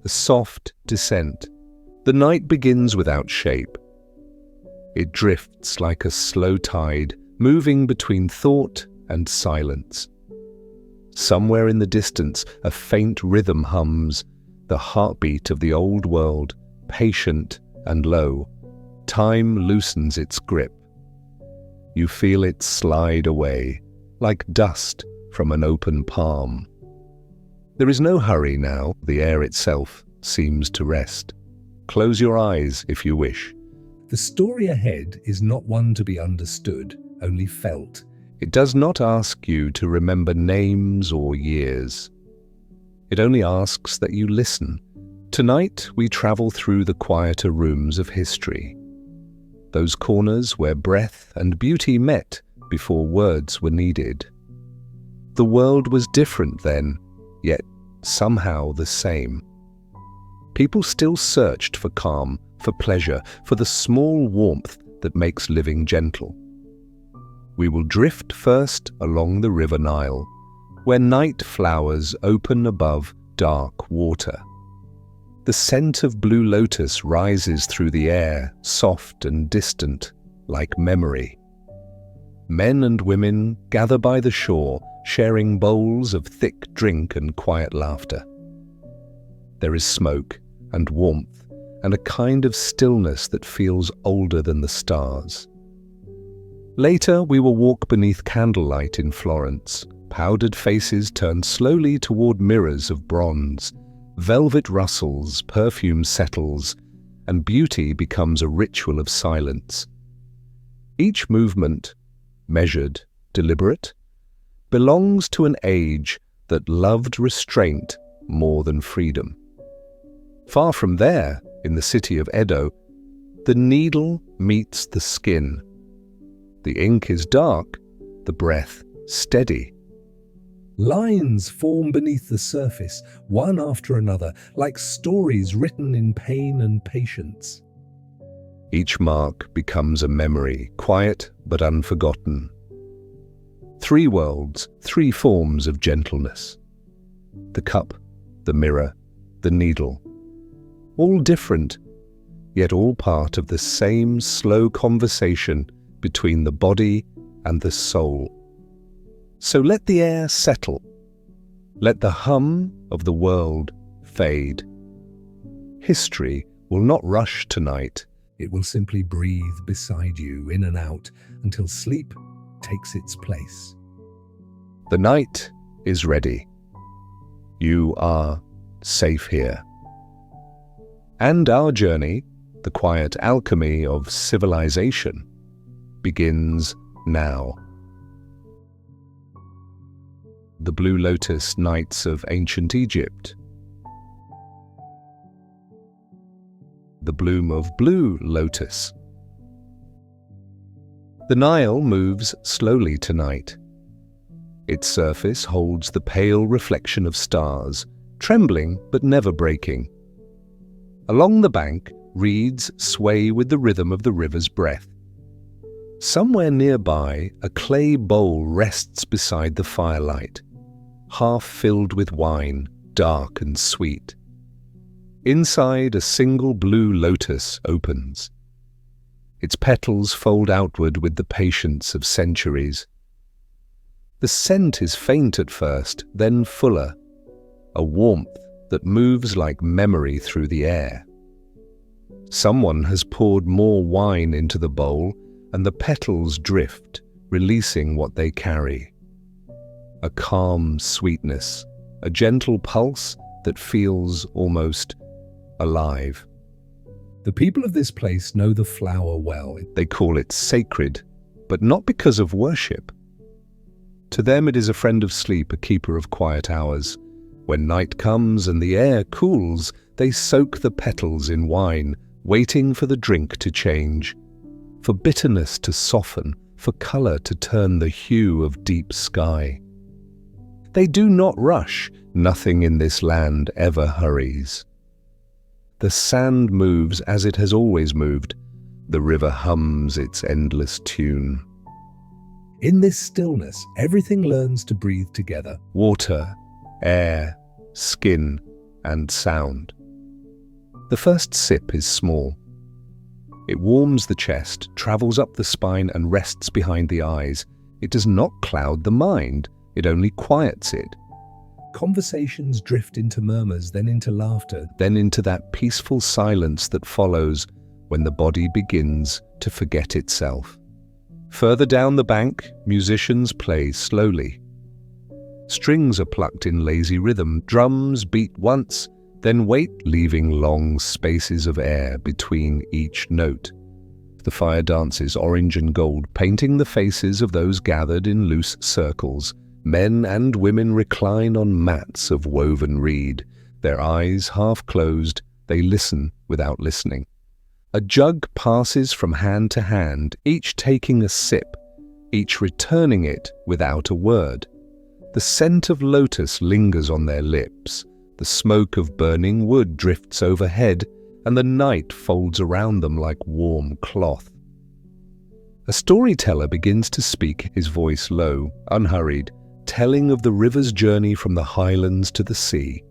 a soft descent. The night begins without shape. It drifts like a slow tide, moving between thought and silence. Somewhere in the distance, a faint rhythm hums, the heartbeat of the old world, patient and low. Time loosens its grip. You feel it slide away, like dust from an open palm. There is no hurry now, the air itself seems to rest. Close your eyes if you wish. The story ahead is not one to be understood, only felt. It does not ask you to remember names or years. It only asks that you listen. Tonight we travel through the quieter rooms of history. Those corners where breath and beauty met before words were needed. The world was different then, yet somehow the same. People still searched for calm, for pleasure, for the small warmth that makes living gentle. We will drift first along the river Nile, where night flowers open above dark water. The scent of blue lotus rises through the air, soft and distant, like memory. Men and women gather by the shore, sharing bowls of thick drink and quiet laughter. There is smoke and warmth and a kind of stillness that feels older than the stars. Later, we will walk beneath candlelight in Florence. Powdered faces turn slowly toward mirrors of bronze. Velvet rustles, perfume settles, and beauty becomes a ritual of silence. Each movement, measured, deliberate, belongs to an age that loved restraint more than freedom. Far from there, in the city of Edo, the needle meets the skin. The ink is dark, the breath steady. Lines form beneath the surface, one after another, like stories written in pain and patience. Each mark becomes a memory, quiet but unforgotten. 3 worlds, 3 forms of gentleness. The cup, the mirror, the needle. All different, yet all part of the same slow conversation between the body and the soul. So let the air settle. Let the hum of the world fade. History will not rush tonight. It will simply breathe beside you, in and out, until sleep takes its place. The night is ready. You are safe here. And our journey, the quiet alchemy of civilization, begins now. The Blue Lotus Nights of Ancient Egypt. The bloom of blue lotus. The Nile moves slowly tonight. Its surface holds the pale reflection of stars, trembling but never breaking. Along the bank, reeds sway with the rhythm of the river's breath. Somewhere nearby, a clay bowl rests beside the firelight, half filled with wine, dark and sweet. Inside, a single blue lotus opens. Its petals fold outward with the patience of centuries. The scent is faint at first, then fuller, a warmth that moves like memory through the air. Someone has poured more wine into the bowl, and the petals drift, releasing what they carry. A calm sweetness, a gentle pulse that feels almost alive. The people of this place know the flower well. They call it sacred, but not because of worship. To them it is a friend of sleep, a keeper of quiet hours. When night comes and the air cools, they soak the petals in wine, waiting for the drink to change, for bitterness to soften, for color to turn the hue of deep sky. They do not rush. Nothing in this land ever hurries. The sand moves as it has always moved. The river hums its endless tune. In this stillness, everything learns to breathe together. Water, air, skin, and sound. The first sip is small. It warms the chest, travels up the spine and rests behind the eyes. It does not cloud the mind, it only quiets it. Conversations drift into murmurs, then into laughter, then into that peaceful silence that follows when the body begins to forget itself. Further down the bank, musicians play slowly. Strings are plucked in lazy rhythm, drums beat once, then wait, leaving long spaces of air between each note. The fire dances orange and gold, painting the faces of those gathered in loose circles. Men and women recline on mats of woven reed. Their eyes half closed, they listen without listening. A jug passes from hand to hand, each taking a sip, each returning it without a word. The scent of lotus lingers on their lips. The smoke of burning wood drifts overhead, and the night folds around them like warm cloth. A storyteller begins to speak, his voice low, unhurried, telling of the river's journey from the highlands to the sea.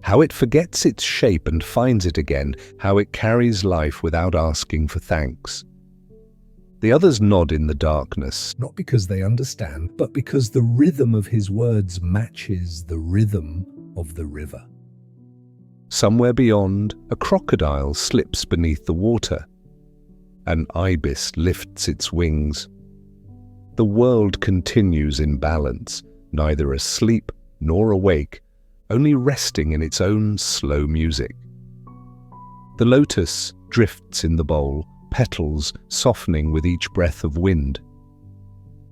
How it forgets its shape and finds it again, how it carries life without asking for thanks. The others nod in the darkness, not because they understand, but because the rhythm of his words matches the rhythm of the river. Somewhere beyond, a crocodile slips beneath the water. An ibis lifts its wings. The world continues in balance, neither asleep nor awake, only resting in its own slow music. The lotus drifts in the bowl, petals softening with each breath of wind.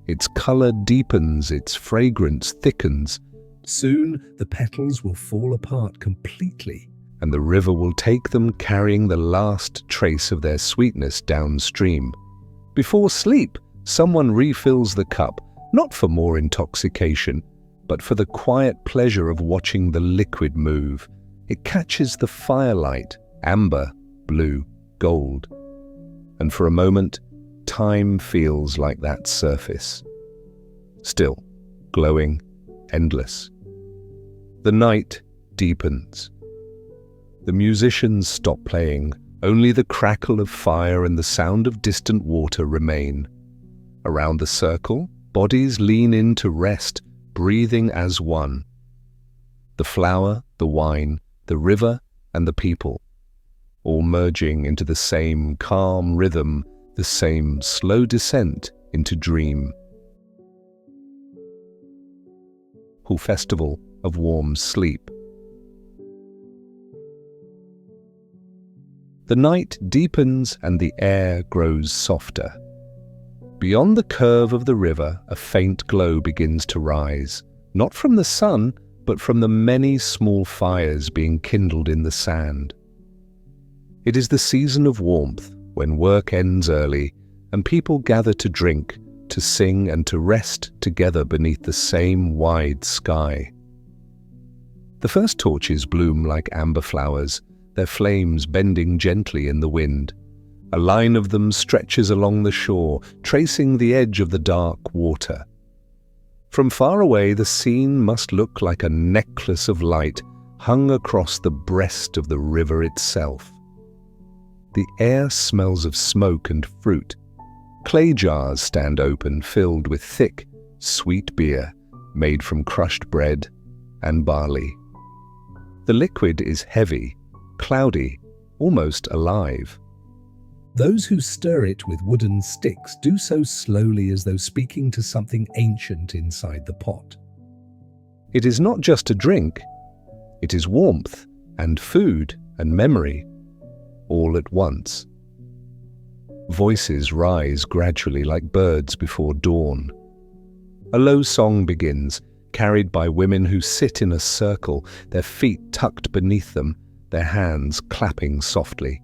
Its color deepens, its fragrance thickens. Soon the petals will fall apart completely, and the river will take them carrying the last trace of their sweetness downstream. Before sleep, someone refills the cup, not for more intoxication, but for the quiet pleasure of watching the liquid move. It catches the firelight, amber, blue, gold. And for a moment, time feels like that surface. Still, glowing, endless. The night deepens. The musicians stop playing. Only the crackle of fire and the sound of distant water remain. Around the circle, bodies lean in to rest, breathing as one. The flower, the wine, the river, and the people, all merging into the same calm rhythm, the same slow descent into dream. Festival of warm sleep. The night deepens and the air grows softer. Beyond the curve of the river, a faint glow begins to rise, not from the sun, but from the many small fires being kindled in the sand. It is the season of warmth, when work ends early, and people gather to drink, to sing and to rest together beneath the same wide sky. The first torches bloom like amber flowers, their flames bending gently in the wind. A line of them stretches along the shore, tracing the edge of the dark water. From far away, the scene must look like a necklace of light hung across the breast of the river itself. The air smells of smoke and fruit. Clay jars stand open, filled with thick, sweet beer made from crushed bread and barley. The liquid is heavy, cloudy, almost alive. Those who stir it with wooden sticks do so slowly, as though speaking to something ancient inside the pot. It is not just a drink, it is warmth and food and memory, all at once. Voices rise gradually like birds before dawn. A low song begins, carried by women who sit in a circle, their feet tucked beneath them, their hands clapping softly.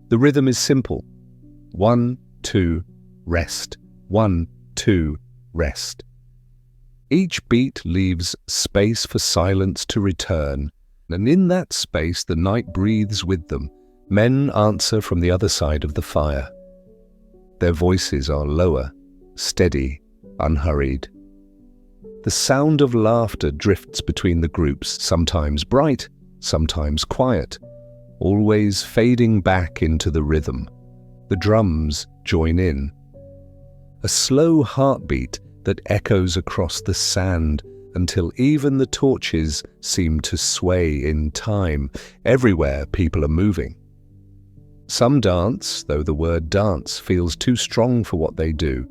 The rhythm is simple. 1, 2, rest. 1, 2, rest. Each beat leaves space for silence to return, and in that space the night breathes with them. Men answer from the other side of the fire. Their voices are lower, steady, unhurried. The sound of laughter drifts between the groups, sometimes bright, sometimes quiet, always fading back into the rhythm. The drums join in. A slow heartbeat that echoes across the sand until even the torches seem to sway in time. Everywhere people are moving. Some dance, though the word dance feels too strong for what they do.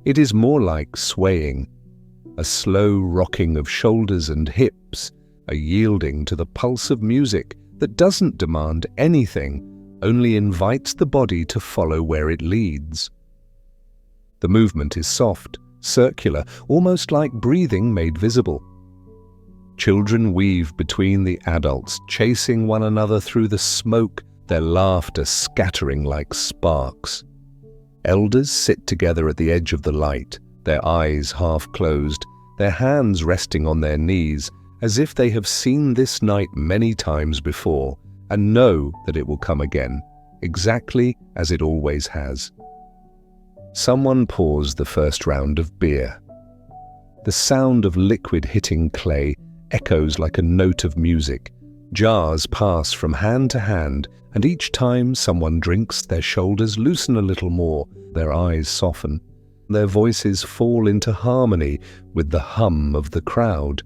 It is more like swaying, a slow rocking of shoulders and hips, a yielding to the pulse of music that doesn't demand anything, only invites the body to follow where it leads. The movement is soft, circular, almost like breathing made visible. Children weave between the adults, chasing one another through the smoke, their laughter scattering like sparks. Elders sit together at the edge of the light, their eyes half closed, their hands resting on their knees, as if they have seen this night many times before and know that it will come again, exactly as it always has. Someone pours the first round of beer. The sound of liquid hitting clay echoes like a note of music. Jars pass from hand to hand, and each time someone drinks, their shoulders loosen a little more, their eyes soften, their voices fall into harmony with the hum of the crowd.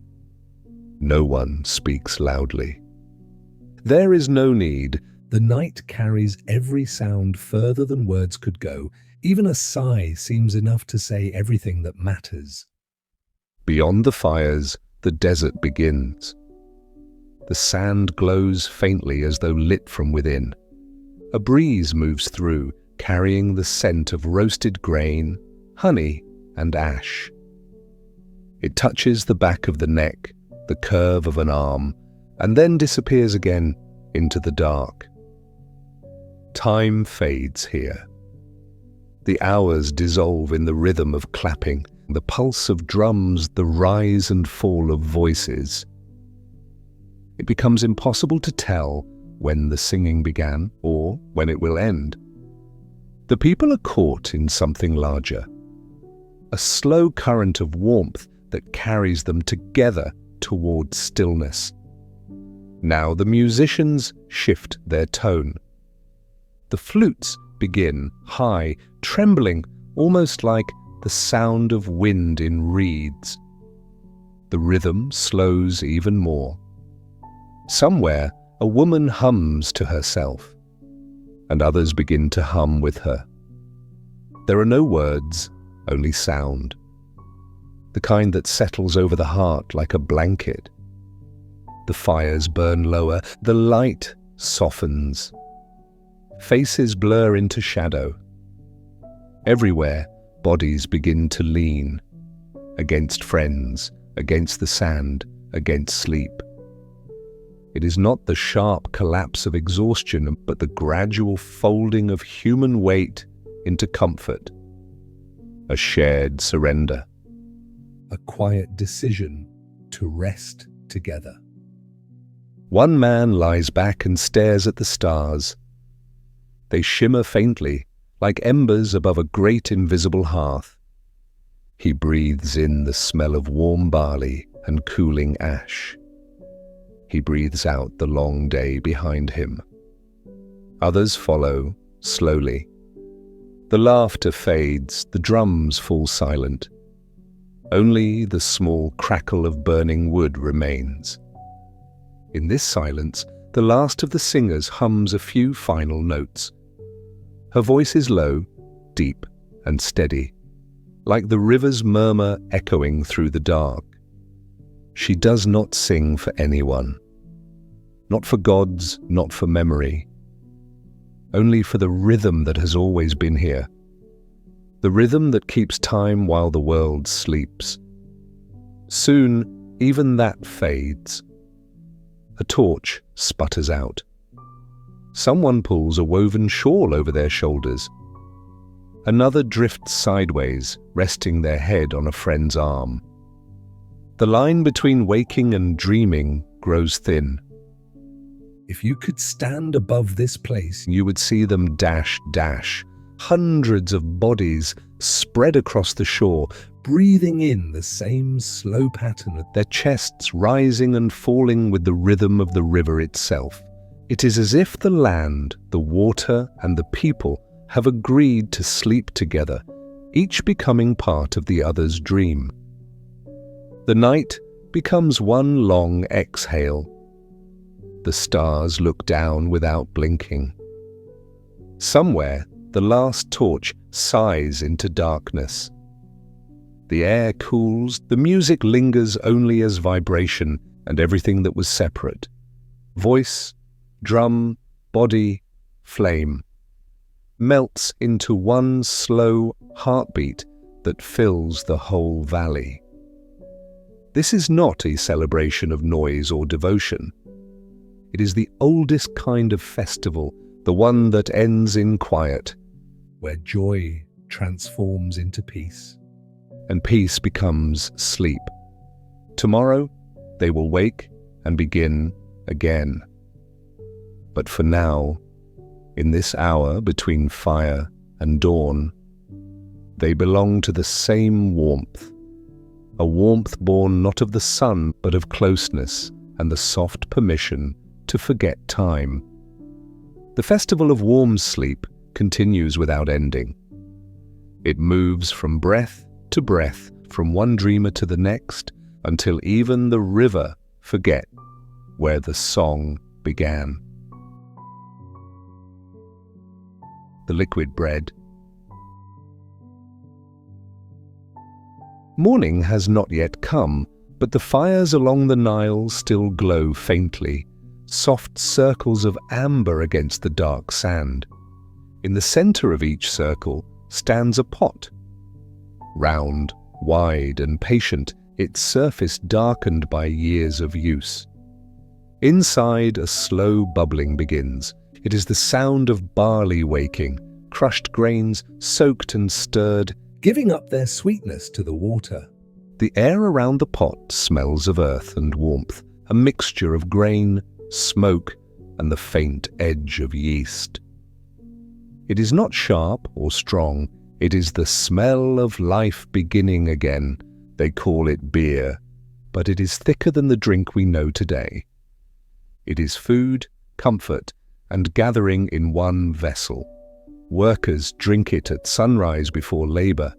No one speaks loudly. There is no need. The night carries every sound further than words could go. Even a sigh seems enough to say everything that matters. Beyond the fires, the desert begins. The sand glows faintly as though lit from within. A breeze moves through, carrying the scent of roasted grain, honey, and ash. It touches the back of the neck, the curve of an arm, and then disappears again into the dark. Time fades here. The hours dissolve in the rhythm of clapping, the pulse of drums, the rise and fall of voices. It becomes impossible to tell when the singing began or when it will end. The people are caught in something larger, a slow current of warmth that carries them together towards stillness. Now the musicians shift their tone. The flutes begin high, trembling, almost like the sound of wind in reeds. The rhythm slows even more. Somewhere, a woman hums to herself, and others begin to hum with her. There are no words, only sound, the kind that settles over the heart like a blanket. The fires burn lower, the light softens. Faces blur into shadow. Everywhere, bodies begin to lean, against friends, against the sand, against sleep. It is not the sharp collapse of exhaustion, but the gradual folding of human weight into comfort. A shared surrender. A quiet decision to rest together. One man lies back and stares at the stars. They shimmer faintly, like embers above a great invisible hearth. He breathes in the smell of warm barley and cooling ash. He breathes out the long day behind him. Others follow, slowly. The laughter fades, the drums fall silent. Only the small crackle of burning wood remains. In this silence, the last of the singers hums a few final notes. Her voice is low, deep, and steady, like the river's murmur echoing through the dark. She does not sing for anyone. Not for gods, not for memory. Only for the rhythm that has always been here. The rhythm that keeps time while the world sleeps. Soon, even that fades. A torch sputters out. Someone pulls a woven shawl over their shoulders. Another drifts sideways, resting their head on a friend's arm. The line between waking and dreaming grows thin. If you could stand above this place, you would see them dash. Hundreds of bodies spread across the shore, breathing in the same slow pattern, their chests rising and falling with the rhythm of the river itself. It is as if the land, the water, and the people have agreed to sleep together, each becoming part of the other's dream. The night becomes one long exhale. The stars look down without blinking. Somewhere, the last torch sighs into darkness. The air cools, the music lingers only as vibration, and everything that was separate — voice, drum, body, flame — melts into one slow heartbeat that fills the whole valley. This is not a celebration of noise or devotion. It is the oldest kind of festival, the one that ends in quiet, where joy transforms into peace, and peace becomes sleep. Tomorrow, they will wake and begin again. But for now, in this hour between fire and dawn, they belong to the same warmth, a warmth born not of the sun but of closeness and the soft permission to forget time. The festival of warm sleep continues without ending. It moves from breath to breath, from one dreamer to the next, until even the river forget where the song began. The liquid bread. Morning has not yet come, but the fires along the Nile still glow faintly, soft circles of amber against the dark sand. In the center of each circle stands a pot. Round, wide, and patient, its surface darkened by years of use. Inside, a slow bubbling begins. It is the sound of barley waking, crushed grains soaked and stirred, giving up their sweetness to the water. The air around the pot smells of earth and warmth, a mixture of grain, smoke, and the faint edge of yeast. It is not sharp or strong. It is the smell of life beginning again. They call it beer, but it is thicker than the drink we know today. It is food, comfort, and gathering in one vessel. Workers drink it at sunrise before labor,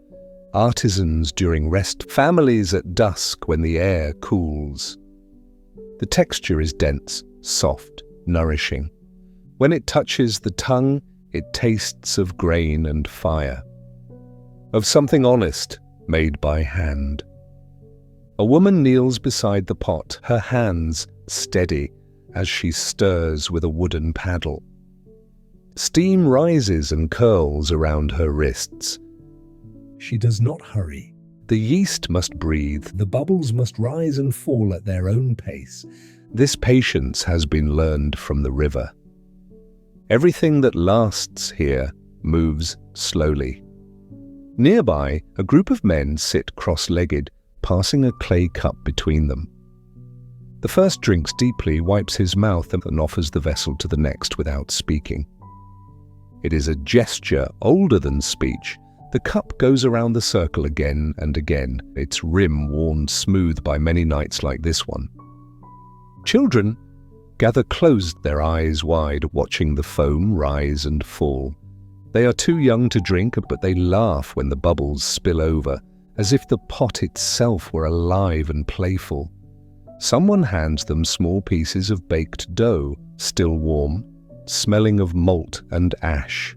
artisans during rest, families at dusk when the air cools. The texture is dense, soft, nourishing. When it touches the tongue, it tastes of grain and fire, of something honest, made by hand. A woman kneels beside the pot, her hands steady as she stirs with a wooden paddle. Steam rises and curls around her wrists. She does not hurry. The yeast must breathe, the bubbles must rise and fall at their own pace. This patience has been learned from the river. Everything that lasts here moves slowly. Nearby, a group of men sit cross-legged, passing a clay cup between them. The first drinks deeply, wipes his mouth, and offers the vessel to the next without speaking. It is a gesture older than speech. The cup goes around the circle again and again, its rim worn smooth by many nights like this one. Children gather close, their eyes wide, watching the foam rise and fall. They are too young to drink, but they laugh when the bubbles spill over, as if the pot itself were alive and playful. Someone hands them small pieces of baked dough, still warm, smelling of malt and ash.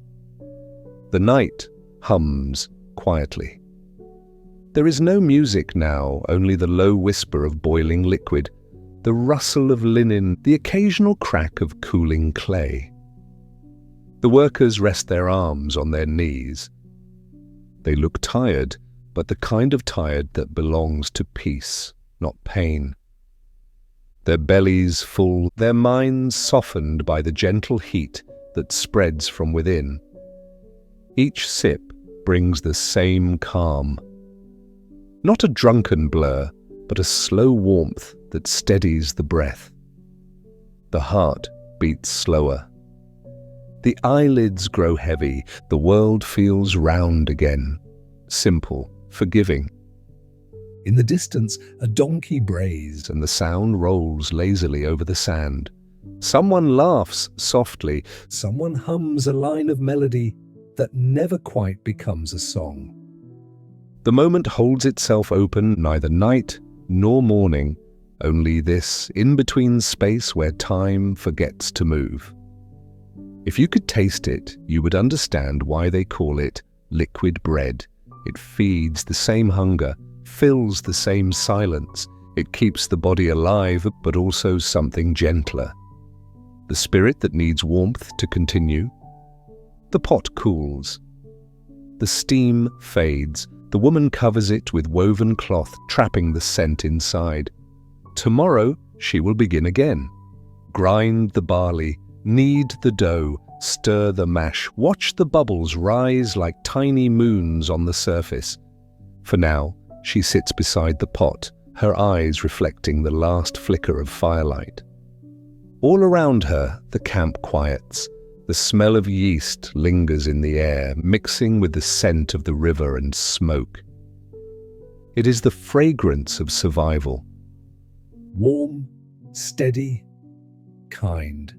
The night hums quietly. There is no music now, only the low whisper of boiling liquid, the rustle of linen, the occasional crack of cooling clay. The workers rest their arms on their knees. They look tired, but the kind of tired that belongs to peace, not pain. Their bellies full, their minds softened by the gentle heat that spreads from within. Each sip brings the same calm. Not a drunken blur, but a slow warmth that steadies the breath. The heart beats slower. The eyelids grow heavy, the world feels round again, simple, forgiving. In the distance, a donkey brays and the sound rolls lazily over the sand. Someone laughs softly. Someone hums a line of melody that never quite becomes a song. The moment holds itself open, neither night nor morning, only this in-between space where time forgets to move. If you could taste it, you would understand why they call it liquid bread. It feeds the same hunger, fills the same silence. It keeps the body alive, but also something gentler. The spirit that needs warmth to continue. The pot cools. The steam fades. The woman covers it with woven cloth, trapping the scent inside. Tomorrow, she will begin again. Grind the barley, knead the dough, stir the mash, watch the bubbles rise like tiny moons on the surface. For now, she sits beside the pot, her eyes reflecting the last flicker of firelight. All around her, the camp quiets. The smell of yeast lingers in the air, mixing with the scent of the river and smoke. It is the fragrance of survival. Warm, steady, kind.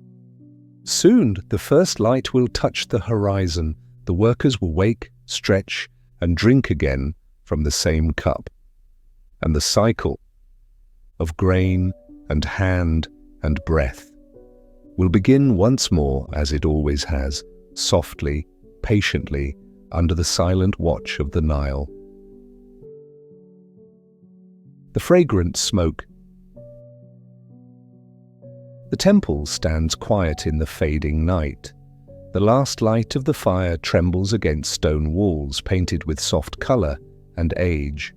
Soon, the first light will touch the horizon. The workers will wake, stretch, and drink again from the same cup. And the cycle of grain and hand and breath will begin once more, as it always has, softly, patiently, under the silent watch of the Nile. The fragrant smoke. The temple stands quiet in the fading night. The last light of the fire trembles against stone walls painted with soft color and age.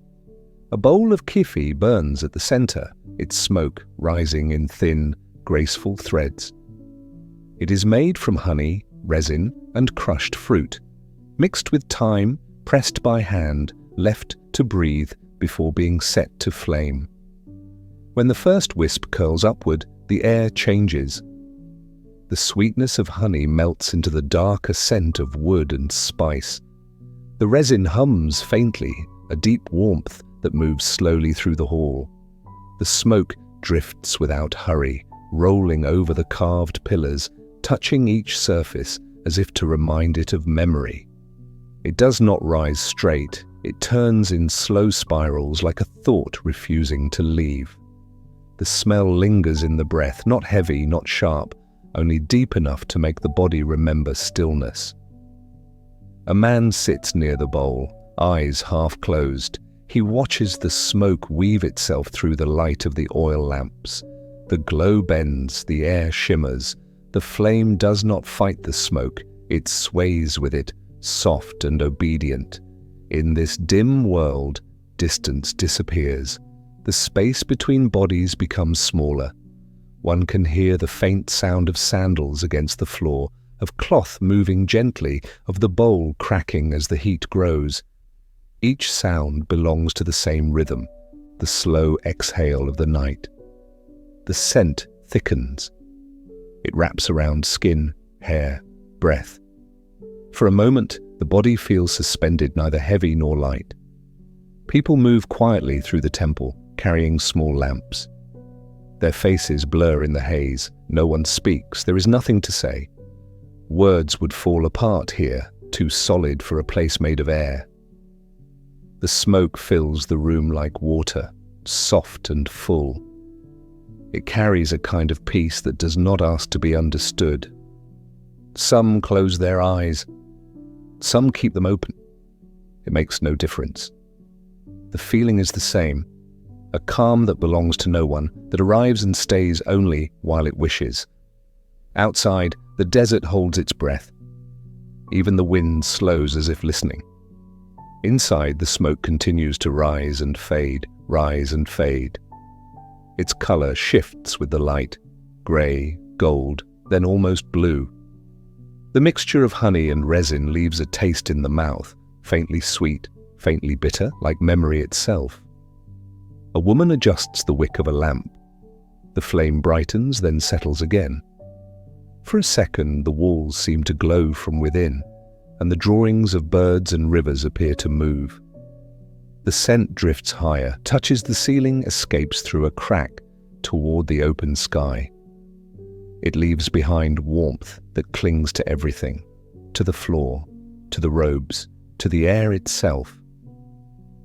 A bowl of kifi burns at the center, its smoke rising in thin, graceful threads. It is made from honey, resin, and crushed fruit, mixed with thyme, pressed by hand, left to breathe before being set to flame. When the first wisp curls upward, the air changes. The sweetness of honey melts into the darker scent of wood and spice. The resin hums faintly, a deep warmth that moves slowly through the hall. The smoke drifts without hurry, rolling over the carved pillars, touching each surface as if to remind it of memory. It does not rise straight. It turns in slow spirals like a thought refusing to leave. The smell lingers in the breath, not heavy, not sharp, only deep enough to make the body remember stillness. A man sits near the bowl, eyes half closed. He watches the smoke weave itself through the light of the oil lamps. The glow bends, the air shimmers. The flame does not fight the smoke, it sways with it, soft and obedient. In this dim world, distance disappears. The space between bodies becomes smaller. One can hear the faint sound of sandals against the floor, of cloth moving gently, of the bowl cracking as the heat grows. Each sound belongs to the same rhythm, the slow exhale of the night. The scent thickens. It wraps around skin, hair, breath. For a moment, the body feels suspended, neither heavy nor light. People move quietly through the temple, carrying small lamps. Their faces blur in the haze. No one speaks. There is nothing to say. Words would fall apart here, too solid for a place made of air. The smoke fills the room like water, soft and full. It carries a kind of peace that does not ask to be understood. Some close their eyes. Some keep them open. It makes no difference. The feeling is the same. A calm that belongs to no one, that arrives and stays only while it wishes. Outside, the desert holds its breath. Even the wind slows as if listening. Inside, the smoke continues to rise and fade, rise and fade. Its color shifts with the light, gray, gold, then almost blue. The mixture of honey and resin leaves a taste in the mouth, faintly sweet, faintly bitter, like memory itself. A woman adjusts the wick of a lamp. The flame brightens, then settles again. For a second, the walls seem to glow from within, and the drawings of birds and rivers appear to move. The scent drifts higher, touches the ceiling, escapes through a crack toward the open sky. It leaves behind warmth that clings to everything, to the floor, to the robes, to the air itself.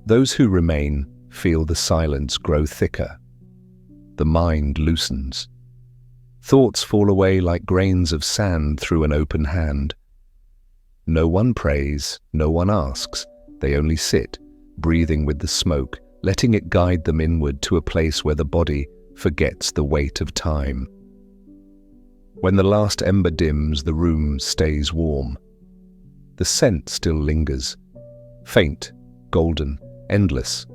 Those who remain feel the silence grow thicker. The mind loosens. Thoughts fall away like grains of sand through an open hand. No one prays, no one asks. They only sit, breathing with the smoke, letting it guide them inward to a place where the body forgets the weight of time. When the last ember dims, the room stays warm. The scent still lingers, faint, golden, endless.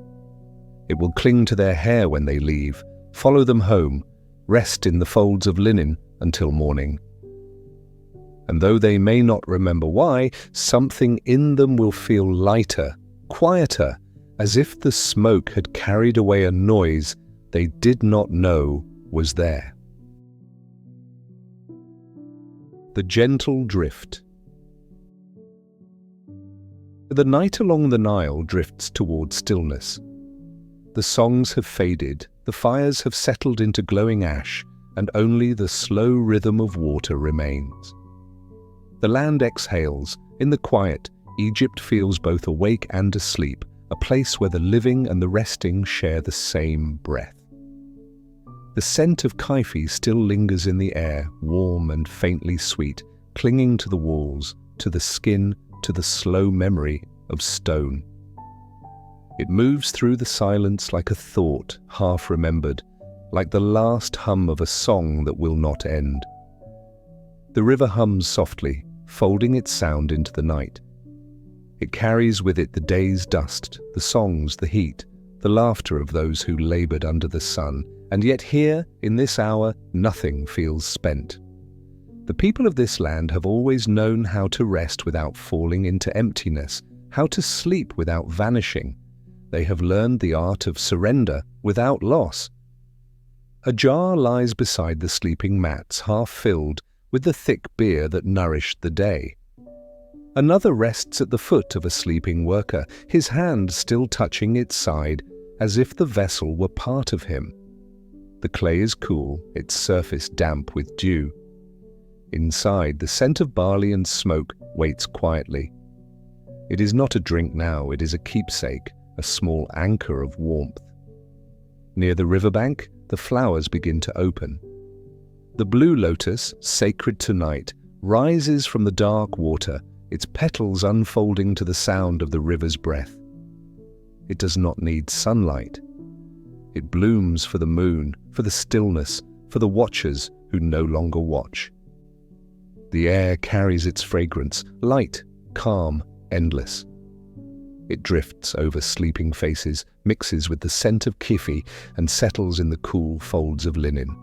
It will cling to their hair when they leave, follow them home, rest in the folds of linen until morning. And though they may not remember why, something in them will feel lighter, quieter, as if the smoke had carried away a noise they did not know was there. The gentle drift. The night along the Nile drifts toward stillness. The songs have faded, the fires have settled into glowing ash, and only the slow rhythm of water remains. The land exhales. In the quiet, Egypt feels both awake and asleep, a place where the living and the resting share the same breath. The scent of kaifi still lingers in the air, warm and faintly sweet, clinging to the walls, to the skin, to the slow memory of stone. It moves through the silence like a thought half remembered, like the last hum of a song that will not end. The river hums softly, folding its sound into the night. It carries with it the day's dust, the songs, the heat, the laughter of those who labored under the sun, and yet here, in this hour, nothing feels spent. The people of this land have always known how to rest without falling into emptiness, how to sleep without vanishing. They have learned the art of surrender without loss. A jar lies beside the sleeping mats, half filled with the thick beer that nourished the day. Another rests at the foot of a sleeping worker, his hand still touching its side, as if the vessel were part of him. The clay is cool, its surface damp with dew. Inside, the scent of barley and smoke waits quietly. It is not a drink now, it is a keepsake, a small anchor of warmth. Near the riverbank, the flowers begin to open. The blue lotus, sacred to night, rises from the dark water, its petals unfolding to the sound of the river's breath. It does not need sunlight. It blooms for the moon, for the stillness, for the watchers who no longer watch. The air carries its fragrance, light, calm, endless. It drifts over sleeping faces, mixes with the scent of kifi, and settles in the cool folds of linen.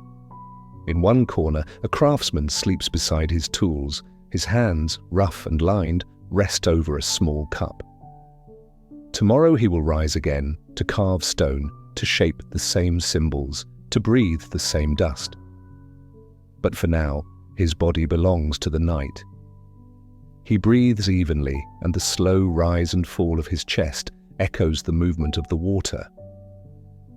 In one corner, a craftsman sleeps beside his tools. His hands, rough and lined, rest over a small cup. Tomorrow he will rise again, to carve stone, to shape the same symbols, to breathe the same dust. But for now, his body belongs to the night. He breathes evenly, and the slow rise and fall of his chest echoes the movement of the water.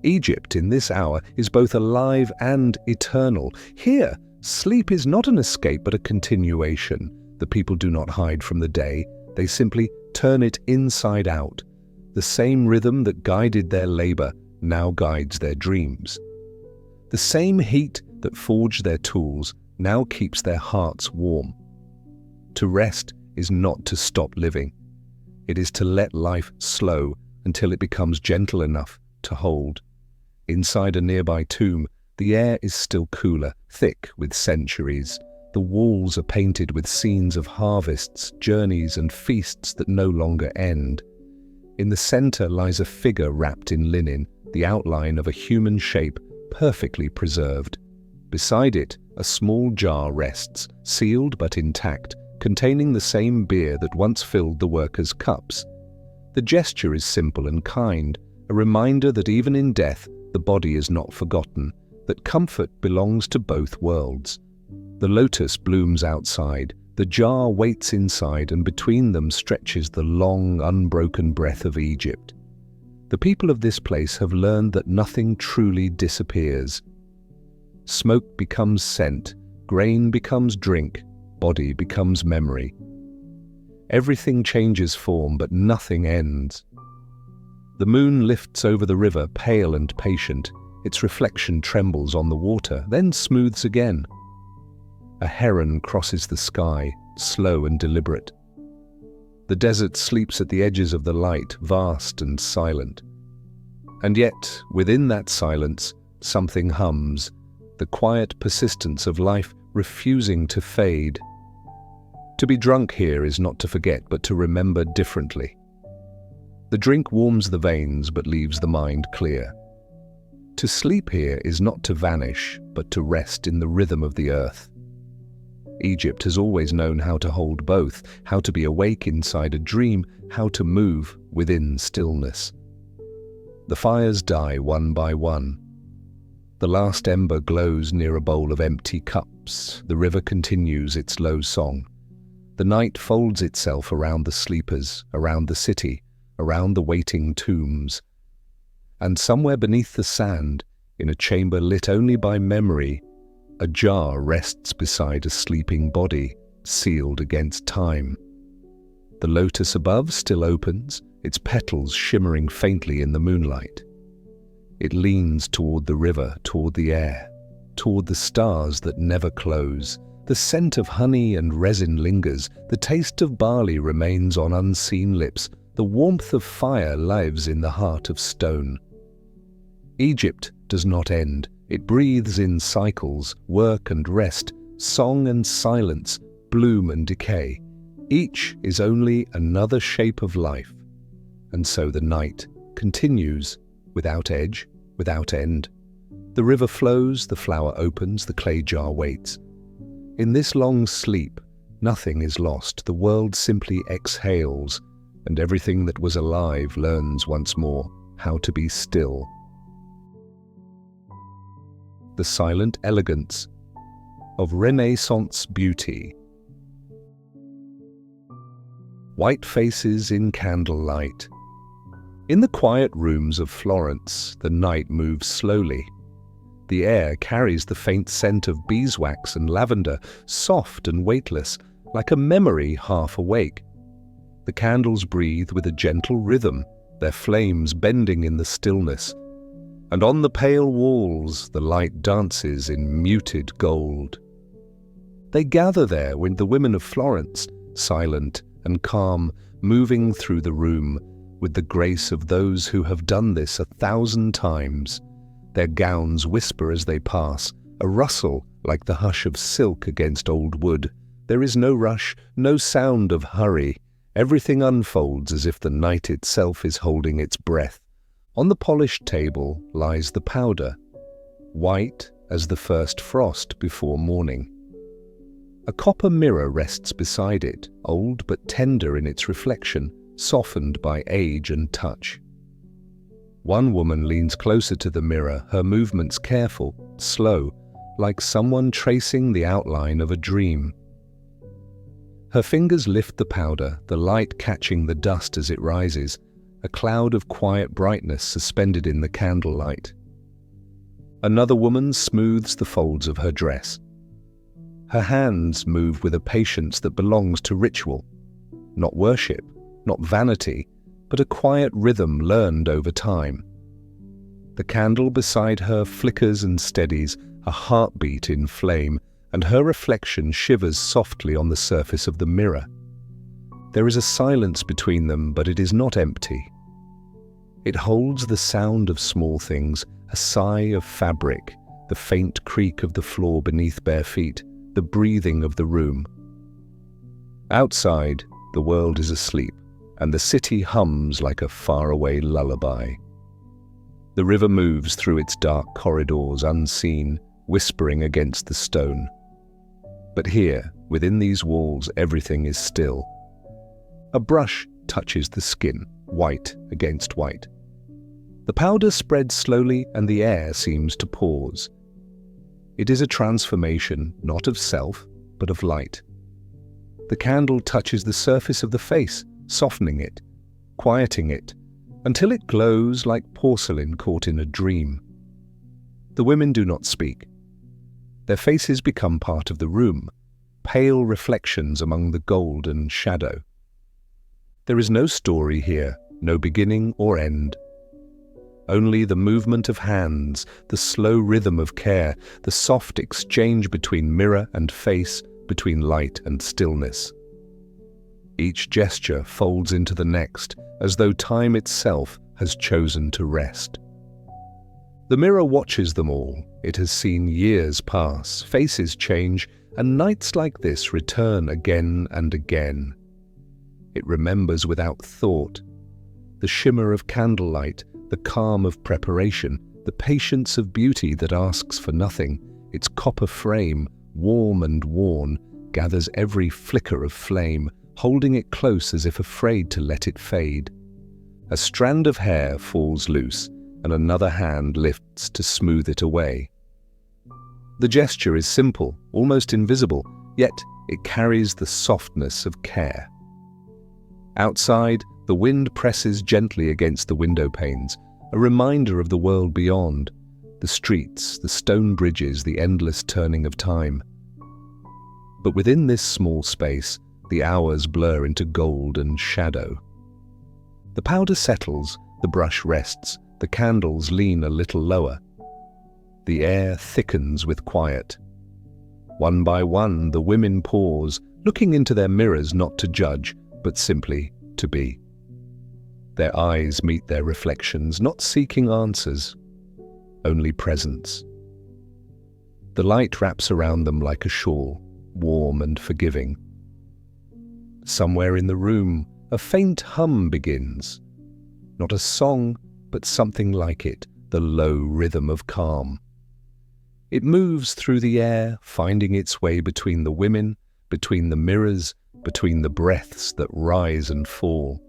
Egypt in this hour is both alive and eternal. Here, sleep is not an escape but a continuation. The people do not hide from the day, they simply turn it inside out. The same rhythm that guided their labor now guides their dreams. The same heat that forged their tools now keeps their hearts warm. To rest is not to stop living. It is to let life slow until it becomes gentle enough to hold. Inside a nearby tomb, the air is still cooler, thick with centuries. The walls are painted with scenes of harvests, journeys, and feasts that no longer end. In the center lies a figure wrapped in linen, the outline of a human shape perfectly preserved. Beside it, a small jar rests, sealed but intact, containing the same beer that once filled the workers' cups. The gesture is simple and kind, a reminder that even in death, the body is not forgotten, that comfort belongs to both worlds. The lotus blooms outside, the jar waits inside, and between them stretches the long, unbroken breath of Egypt. The people of this place have learned that nothing truly disappears. Smoke becomes scent, Grain becomes drink, body becomes memory. Everything changes form, but nothing ends. The moon lifts over the river, pale and patient. Its reflection trembles on the water, then smooths again. A heron crosses the sky, slow and deliberate. The desert sleeps at the edges of the light, vast and silent. And yet, within that silence, something hums, the quiet persistence of life refusing to fade. To be drunk here is not to forget, but to remember differently. The drink warms the veins, but leaves the mind clear. To sleep here is not to vanish, but to rest in the rhythm of the earth. Egypt has always known how to hold both, how to be awake inside a dream, how to move within stillness. The fires die one by one. The last ember glows near a bowl of empty cups. The river continues its low song. The night folds itself around the sleepers, around the city, around the waiting tombs. And somewhere beneath the sand, in a chamber lit only by memory, a jar rests beside a sleeping body, sealed against time. The lotus above still opens, its petals shimmering faintly in the moonlight. It leans toward the river, toward the air, toward the stars that never close. The scent of honey and resin lingers, the taste of barley remains on unseen lips, the warmth of fire lives in the heart of stone. Egypt does not end. It breathes in cycles, work and rest, song and silence, bloom and decay. Each is only another shape of life. And so the night continues, without edge, without end. The river flows, the flower opens, the clay jar waits. In this long sleep, nothing is lost. The world simply exhales, and everything that was alive learns once more how to be still. The silent elegance of Renaissance beauty. White faces in candlelight. In the quiet rooms of Florence, the night moves slowly. The air carries the faint scent of beeswax and lavender, soft and weightless, like a memory half awake. The candles breathe with a gentle rhythm, their flames bending in the stillness. And on the pale walls, the light dances in muted gold. They gather there with the women of Florence, silent and calm, moving through the room with the grace of those who have done this 1,000 times. Their gowns whisper as they pass, a rustle like the hush of silk against old wood. There is no rush, no sound of hurry. Everything unfolds as if the night itself is holding its breath. On the polished table lies the powder, white as the first frost before morning. A copper mirror rests beside it, old but tender in its reflection, softened by age and touch. One woman leans closer to the mirror, her movements careful, slow, like someone tracing the outline of a dream. Her fingers lift the powder, the light catching the dust as it rises, a cloud of quiet brightness suspended in the candlelight. Another woman smooths the folds of her dress. Her hands move with a patience that belongs to ritual, not worship, not vanity, but a quiet rhythm learned over time. The candle beside her flickers and steadies, a heartbeat in flame, and her reflection shivers softly on the surface of the mirror. There is a silence between them, but it is not empty. It holds the sound of small things, a sigh of fabric, the faint creak of the floor beneath bare feet, the breathing of the room. Outside, the world is asleep, and the city hums like a faraway lullaby. The river moves through its dark corridors unseen, whispering against the stone. But here, within these walls, everything is still. A brush touches the skin, white against white. The powder spreads slowly and the air seems to pause. It is a transformation, not of self, but of light. The candle touches the surface of the face, softening it, quieting it, until it glows like porcelain caught in a dream. The women do not speak. Their faces become part of the room, pale reflections among the gold and shadow. There is no story here, no beginning or end. Only the movement of hands, the slow rhythm of care, the soft exchange between mirror and face, between light and stillness. Each gesture folds into the next, as though time itself has chosen to rest. The mirror watches them all. It has seen years pass, faces change, and nights like this return again and again. It remembers without thought. The shimmer of candlelight, the calm of preparation, the patience of beauty that asks for nothing, its copper frame, warm and worn, gathers every flicker of flame, holding it close as if afraid to let it fade. A strand of hair falls loose, and another hand lifts to smooth it away. The gesture is simple, almost invisible, yet it carries the softness of care. Outside, the wind presses gently against the window panes, a reminder of the world beyond, the streets, the stone bridges, the endless turning of time. But within this small space, the hours blur into gold and shadow. The powder settles, the brush rests, the candles lean a little lower. The air thickens with quiet. One by one, the women pause, looking into their mirrors not to judge, but simply to be. Their eyes meet their reflections, not seeking answers, only presence. The light wraps around them like a shawl, warm and forgiving. Somewhere in the room, a faint hum begins. Not a song, but something like it, the low rhythm of calm. It moves through the air, finding its way between the women, between the mirrors, between the breaths that rise and fall.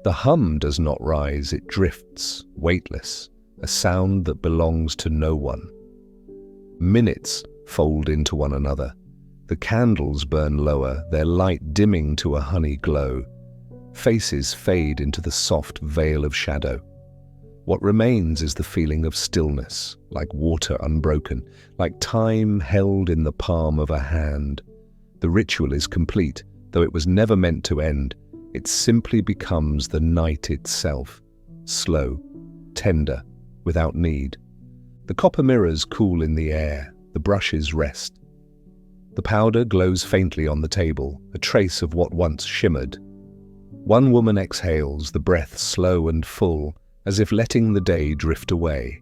The hum does not rise, it drifts, weightless, a sound that belongs to no one. Minutes fold into one another. The candles burn lower, their light dimming to a honey glow. Faces fade into the soft veil of shadow. What remains is the feeling of stillness, like water unbroken, like time held in the palm of a hand. The ritual is complete, though it was never meant to end. It simply becomes the night itself, slow, tender, without need. The copper mirrors cool in the air, the brushes rest. The powder glows faintly on the table, a trace of what once shimmered. One woman exhales, the breath slow and full, as if letting the day drift away.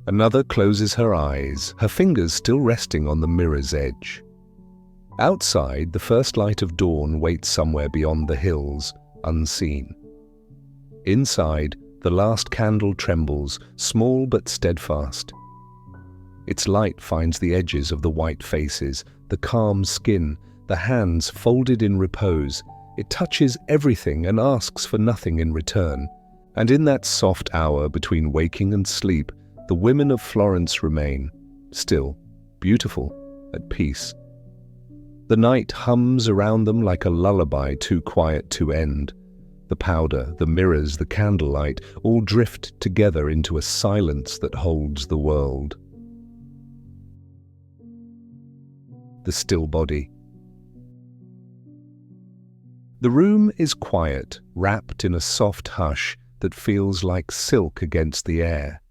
Another closes her eyes, her fingers still resting on the mirror's edge. Outside, the first light of dawn waits somewhere beyond the hills, unseen. Inside, the last candle trembles, small but steadfast. Its light finds the edges of the white faces, the calm skin, the hands folded in repose. It touches everything and asks for nothing in return. And in that soft hour between waking and sleep, the women of Florence remain, still, beautiful, at peace. The night hums around them like a lullaby too quiet to end. The powder, the mirrors, the candlelight all drift together into a silence that holds the world. The still body. The room is quiet, wrapped in a soft hush that feels like silk against the air.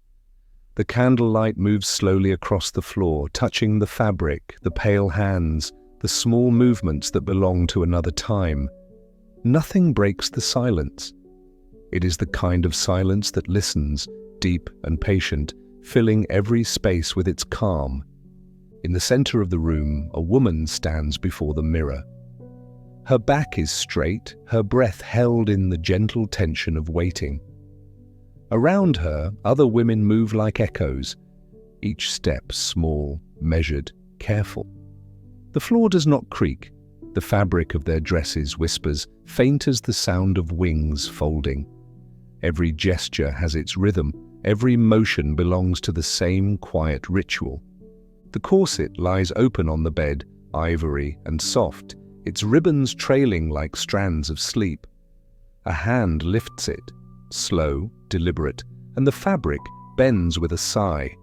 The candlelight moves slowly across the floor, touching the fabric, the pale hands, the small movements that belong to another time. Nothing breaks the silence. It is the kind of silence that listens, deep and patient, filling every space with its calm. In the center of the room, a woman stands before the mirror. Her back is straight, her breath held in the gentle tension of waiting. Around her, other women move like echoes, each step small, measured, careful. The floor does not creak. The fabric of their dresses whispers, faint as the sound of wings folding. Every gesture has its rhythm, every motion belongs to the same quiet ritual. The corset lies open on the bed, ivory and soft, its ribbons trailing like strands of sleep. A hand lifts it, slow, deliberate, and the fabric bends with a sigh.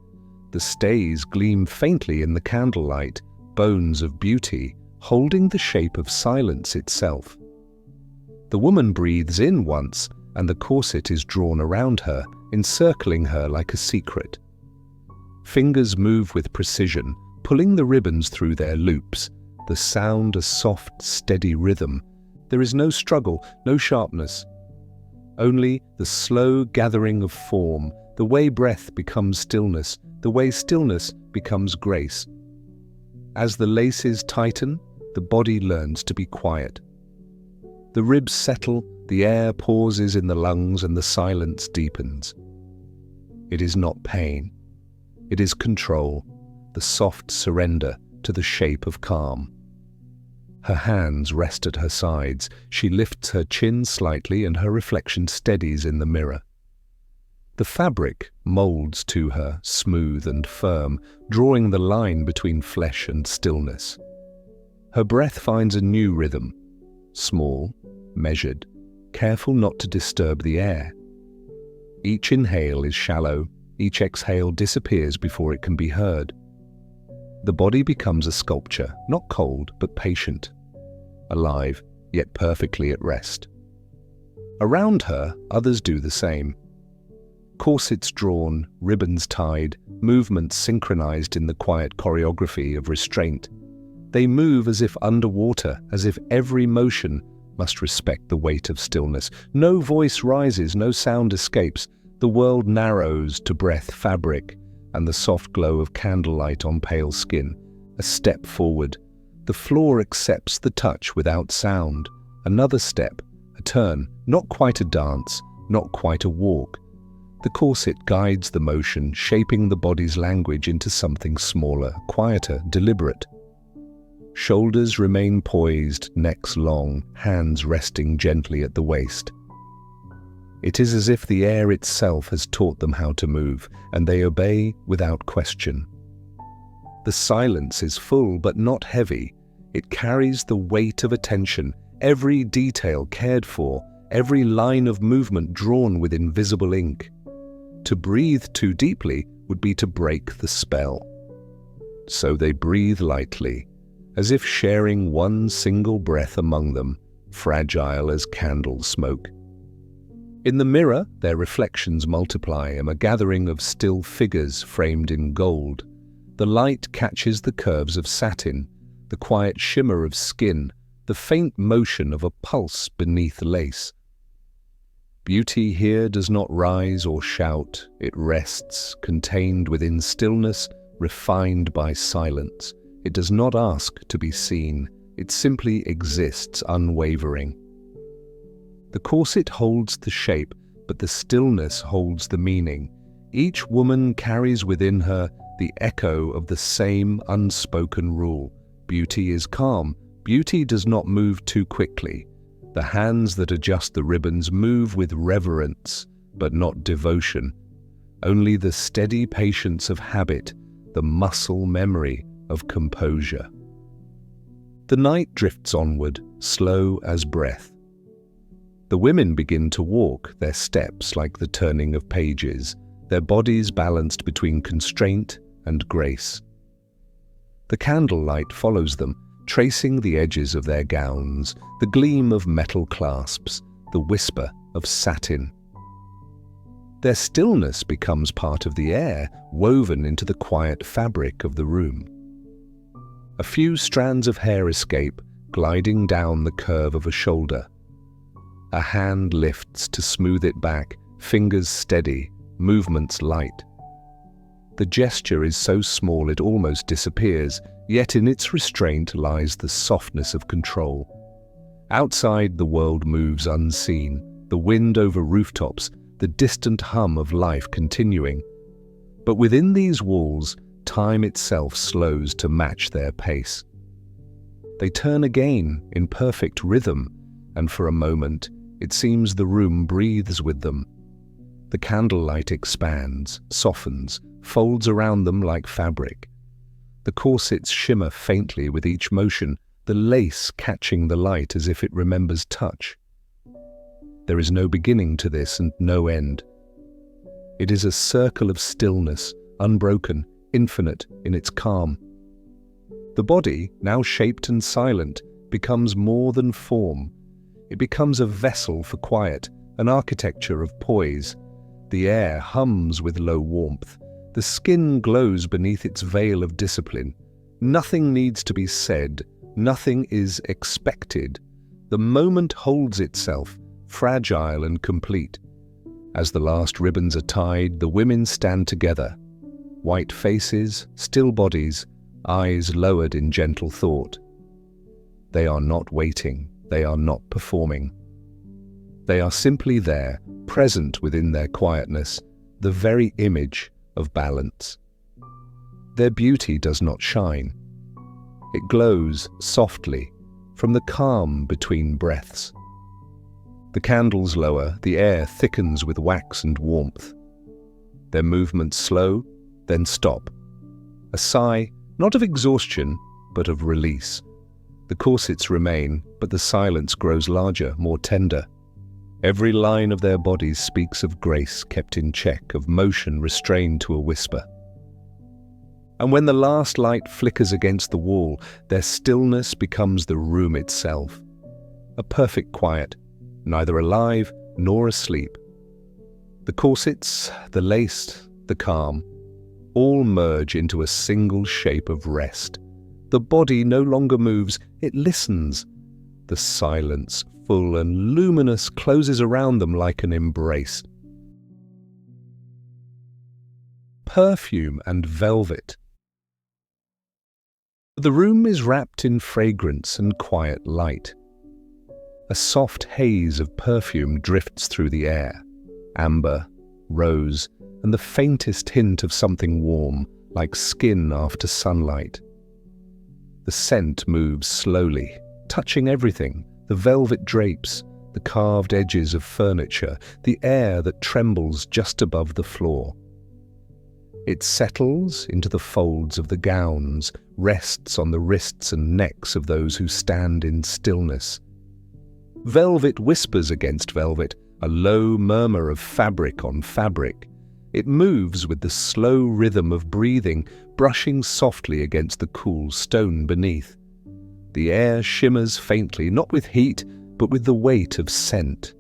The stays gleam faintly in the candlelight, bones of beauty, holding the shape of silence itself. The woman breathes in once, and the corset is drawn around her, encircling her like a secret. Fingers move with precision, pulling the ribbons through their loops, the sound a soft, steady rhythm. There is no struggle, no sharpness. Only the slow gathering of form, the way breath becomes stillness, the way stillness becomes grace. As the laces tighten, the body learns to be quiet. The ribs settle, the air pauses in the lungs, and the silence deepens. It is not pain. It is control, the soft surrender to the shape of calm. Her hands rest at her sides. She lifts her chin slightly, and her reflection steadies in the mirror. The fabric molds to her, smooth and firm, drawing the line between flesh and stillness. Her breath finds a new rhythm, small, measured, careful not to disturb the air. Each inhale is shallow, each exhale disappears before it can be heard. The body becomes a sculpture, not cold but patient, alive, yet perfectly at rest. Around her, others do the same. Corsets drawn, ribbons tied, movements synchronized in the quiet choreography of restraint. They move as if underwater, as if every motion must respect the weight of stillness. No voice rises, no sound escapes. The world narrows to breath, fabric, and the soft glow of candlelight on pale skin. A step forward. The floor accepts the touch without sound. Another step, a turn, not quite a dance, not quite a walk. The corset guides the motion, shaping the body's language into something smaller, quieter, deliberate. Shoulders remain poised, necks long, hands resting gently at the waist. It is as if the air itself has taught them how to move, and they obey without question. The silence is full but not heavy. It carries the weight of attention, every detail cared for, every line of movement drawn with invisible ink. To breathe too deeply would be to break the spell. So they breathe lightly, as if sharing one single breath among them, fragile as candle smoke. In the mirror, their reflections multiply, a gathering of still figures framed in gold. The light catches the curves of satin, the quiet shimmer of skin, the faint motion of a pulse beneath lace. Beauty here does not rise or shout, it rests, contained within stillness, refined by silence. It does not ask to be seen, it simply exists unwavering. The corset holds the shape, but the stillness holds the meaning. Each woman carries within her the echo of the same unspoken rule. Beauty is calm, beauty does not move too quickly. The hands that adjust the ribbons move with reverence, but not devotion. Only the steady patience of habit, the muscle memory of composure. The night drifts onward, slow as breath. The women begin to walk, their steps like the turning of pages, their bodies balanced between constraint and grace. The candlelight follows them, tracing the edges of their gowns, the gleam of metal clasps, the whisper of satin. Their stillness becomes part of the air, woven into the quiet fabric of the room. A few strands of hair escape, gliding down the curve of a shoulder. A hand lifts to smooth it back, fingers steady, movements light. The gesture is so small it almost disappears, yet in its restraint lies the softness of control. Outside, the world moves unseen, the wind over rooftops, the distant hum of life continuing. But within these walls, time itself slows to match their pace. They turn again in perfect rhythm, and for a moment, it seems the room breathes with them. The candlelight expands, softens, folds around them like fabric. The corsets shimmer faintly with each motion, the lace catching the light as if it remembers touch. There is no beginning to this and no end. It is a circle of stillness, unbroken, infinite in its calm. The body, now shaped and silent, becomes more than form. It becomes a vessel for quiet, an architecture of poise. The air hums with low warmth. The skin glows beneath its veil of discipline. Nothing needs to be said. Nothing is expected. The moment holds itself, fragile and complete. As the last ribbons are tied, the women stand together. White faces, still bodies, eyes lowered in gentle thought. They are not waiting. They are not performing. They are simply there, present within their quietness, the very image of balance. Their beauty does not shine. It glows softly from the calm between breaths. The candles lower, the air thickens with wax and warmth. Their movements slow, then stop. A sigh, not of exhaustion, but of release. The corsets remain, but the silence grows larger, more tender. Every line of their bodies speaks of grace kept in check, of motion restrained to a whisper. And when the last light flickers against the wall, their stillness becomes the room itself. A perfect quiet, neither alive nor asleep. The corsets, the lace, the calm, all merge into a single shape of rest. The body no longer moves, it listens. The silence, full and luminous, closes around them like an embrace. Perfume and velvet. The room is wrapped in fragrance and quiet light. A soft haze of perfume drifts through the air. Amber, rose, and the faintest hint of something warm, like skin after sunlight. The scent moves slowly, touching everything, the velvet drapes, the carved edges of furniture, the air that trembles just above the floor. It settles into the folds of the gowns, rests on the wrists and necks of those who stand in stillness. Velvet whispers against velvet, a low murmur of fabric on fabric. It moves with the slow rhythm of breathing, brushing softly against the cool stone beneath. The air shimmers faintly, not with heat, but with the weight of scent.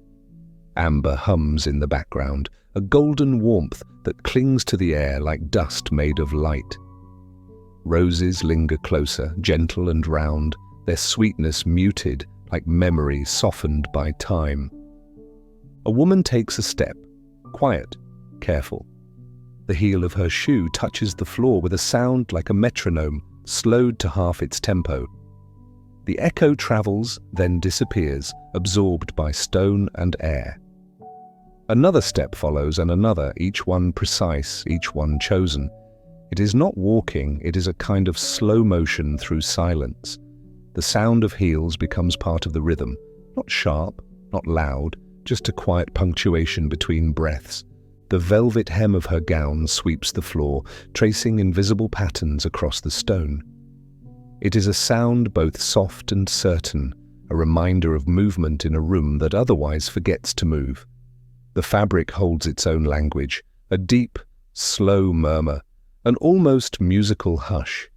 Amber hums in the background, a golden warmth that clings to the air like dust made of light. Roses linger closer, gentle and round, their sweetness muted, like memory softened by time. A woman takes a step, quiet, careful. The heel of her shoe touches the floor with a sound like a metronome, slowed to half its tempo. The echo travels, then disappears, absorbed by stone and air. Another step follows and another, each one precise, each one chosen. It is not walking, it is a kind of slow motion through silence. The sound of heels becomes part of the rhythm, not sharp, not loud, just a quiet punctuation between breaths. The velvet hem of her gown sweeps the floor, tracing invisible patterns across the stone. It is a sound both soft and certain, a reminder of movement in a room that otherwise forgets to move. The fabric holds its own language, a deep, slow murmur, an almost musical hush.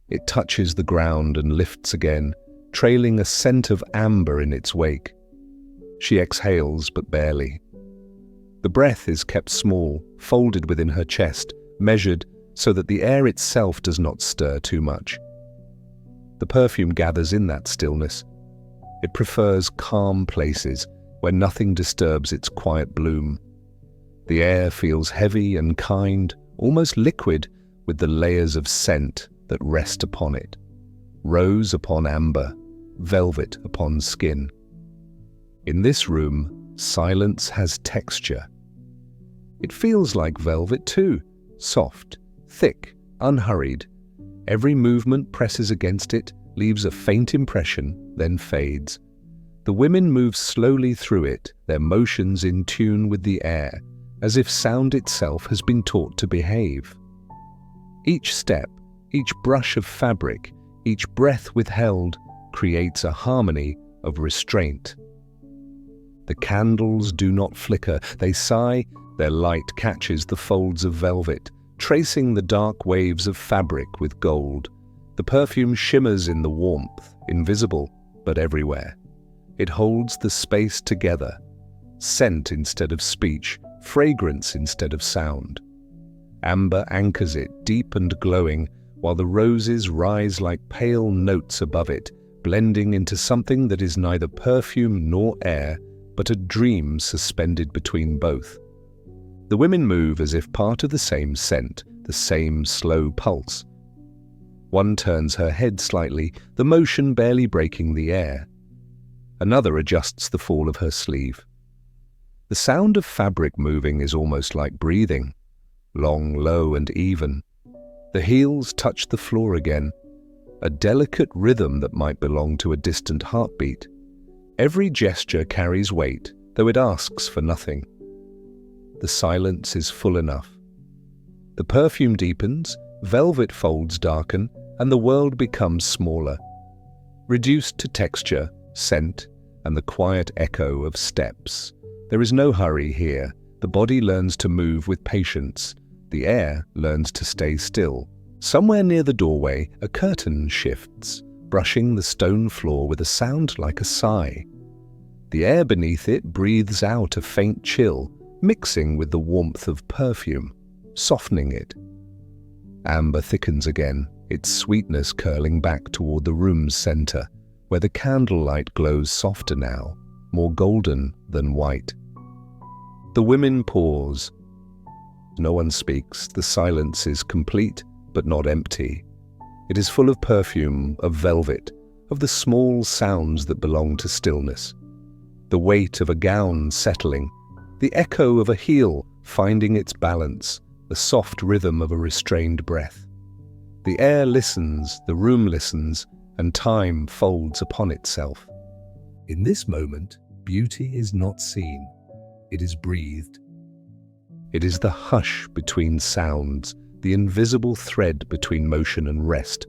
It touches the ground and lifts again, trailing a scent of amber in its wake. She exhales, but barely. The breath is kept small, folded within her chest, measured so that the air itself does not stir too much. The perfume gathers in that stillness. It prefers calm places where nothing disturbs its quiet bloom. The air feels heavy and kind, almost liquid, with the layers of scent that rest upon it. Rose upon amber, velvet upon skin. In this room, silence has texture. It feels like velvet too, soft, thick, unhurried. Every movement presses against it, leaves a faint impression, then fades. The women move slowly through it, their motions in tune with the air, as if sound itself has been taught to behave. Each step, each brush of fabric, each breath withheld, creates a harmony of restraint. The candles do not flicker, they sigh, their light catches the folds of velvet, tracing the dark waves of fabric with gold. The perfume shimmers in the warmth, invisible but everywhere. It holds the space together, scent instead of speech, fragrance instead of sound. Amber anchors it, deep and glowing, while the roses rise like pale notes above it, blending into something that is neither perfume nor air, but a dream suspended between both. The women move as if part of the same scent, the same slow pulse. One turns her head slightly, the motion barely breaking the air. Another adjusts the fall of her sleeve. The sound of fabric moving is almost like breathing, long, low, and even. The heels touch the floor again, a delicate rhythm that might belong to a distant heartbeat. Every gesture carries weight, though it asks for nothing. The silence is full enough. The perfume deepens, velvet folds darken, and the world becomes smaller, reduced to texture, scent, and the quiet echo of steps. There is no hurry here. The body learns to move with patience. The air learns to stay still. Somewhere near the doorway, a curtain shifts, brushing the stone floor with a sound like a sigh. The air beneath it breathes out a faint chill, mixing with the warmth of perfume, softening it. Amber thickens again, its sweetness curling back toward the room's center, where the candlelight glows softer now, more golden than white. The women pause. No one speaks. The silence is complete, but not empty. It is full of perfume, of velvet, of the small sounds that belong to stillness. The weight of a gown settling, the echo of a heel finding its balance, the soft rhythm of a restrained breath. The air listens, the room listens, and time folds upon itself. In this moment, beauty is not seen. It is breathed. It is the hush between sounds, the invisible thread between motion and rest.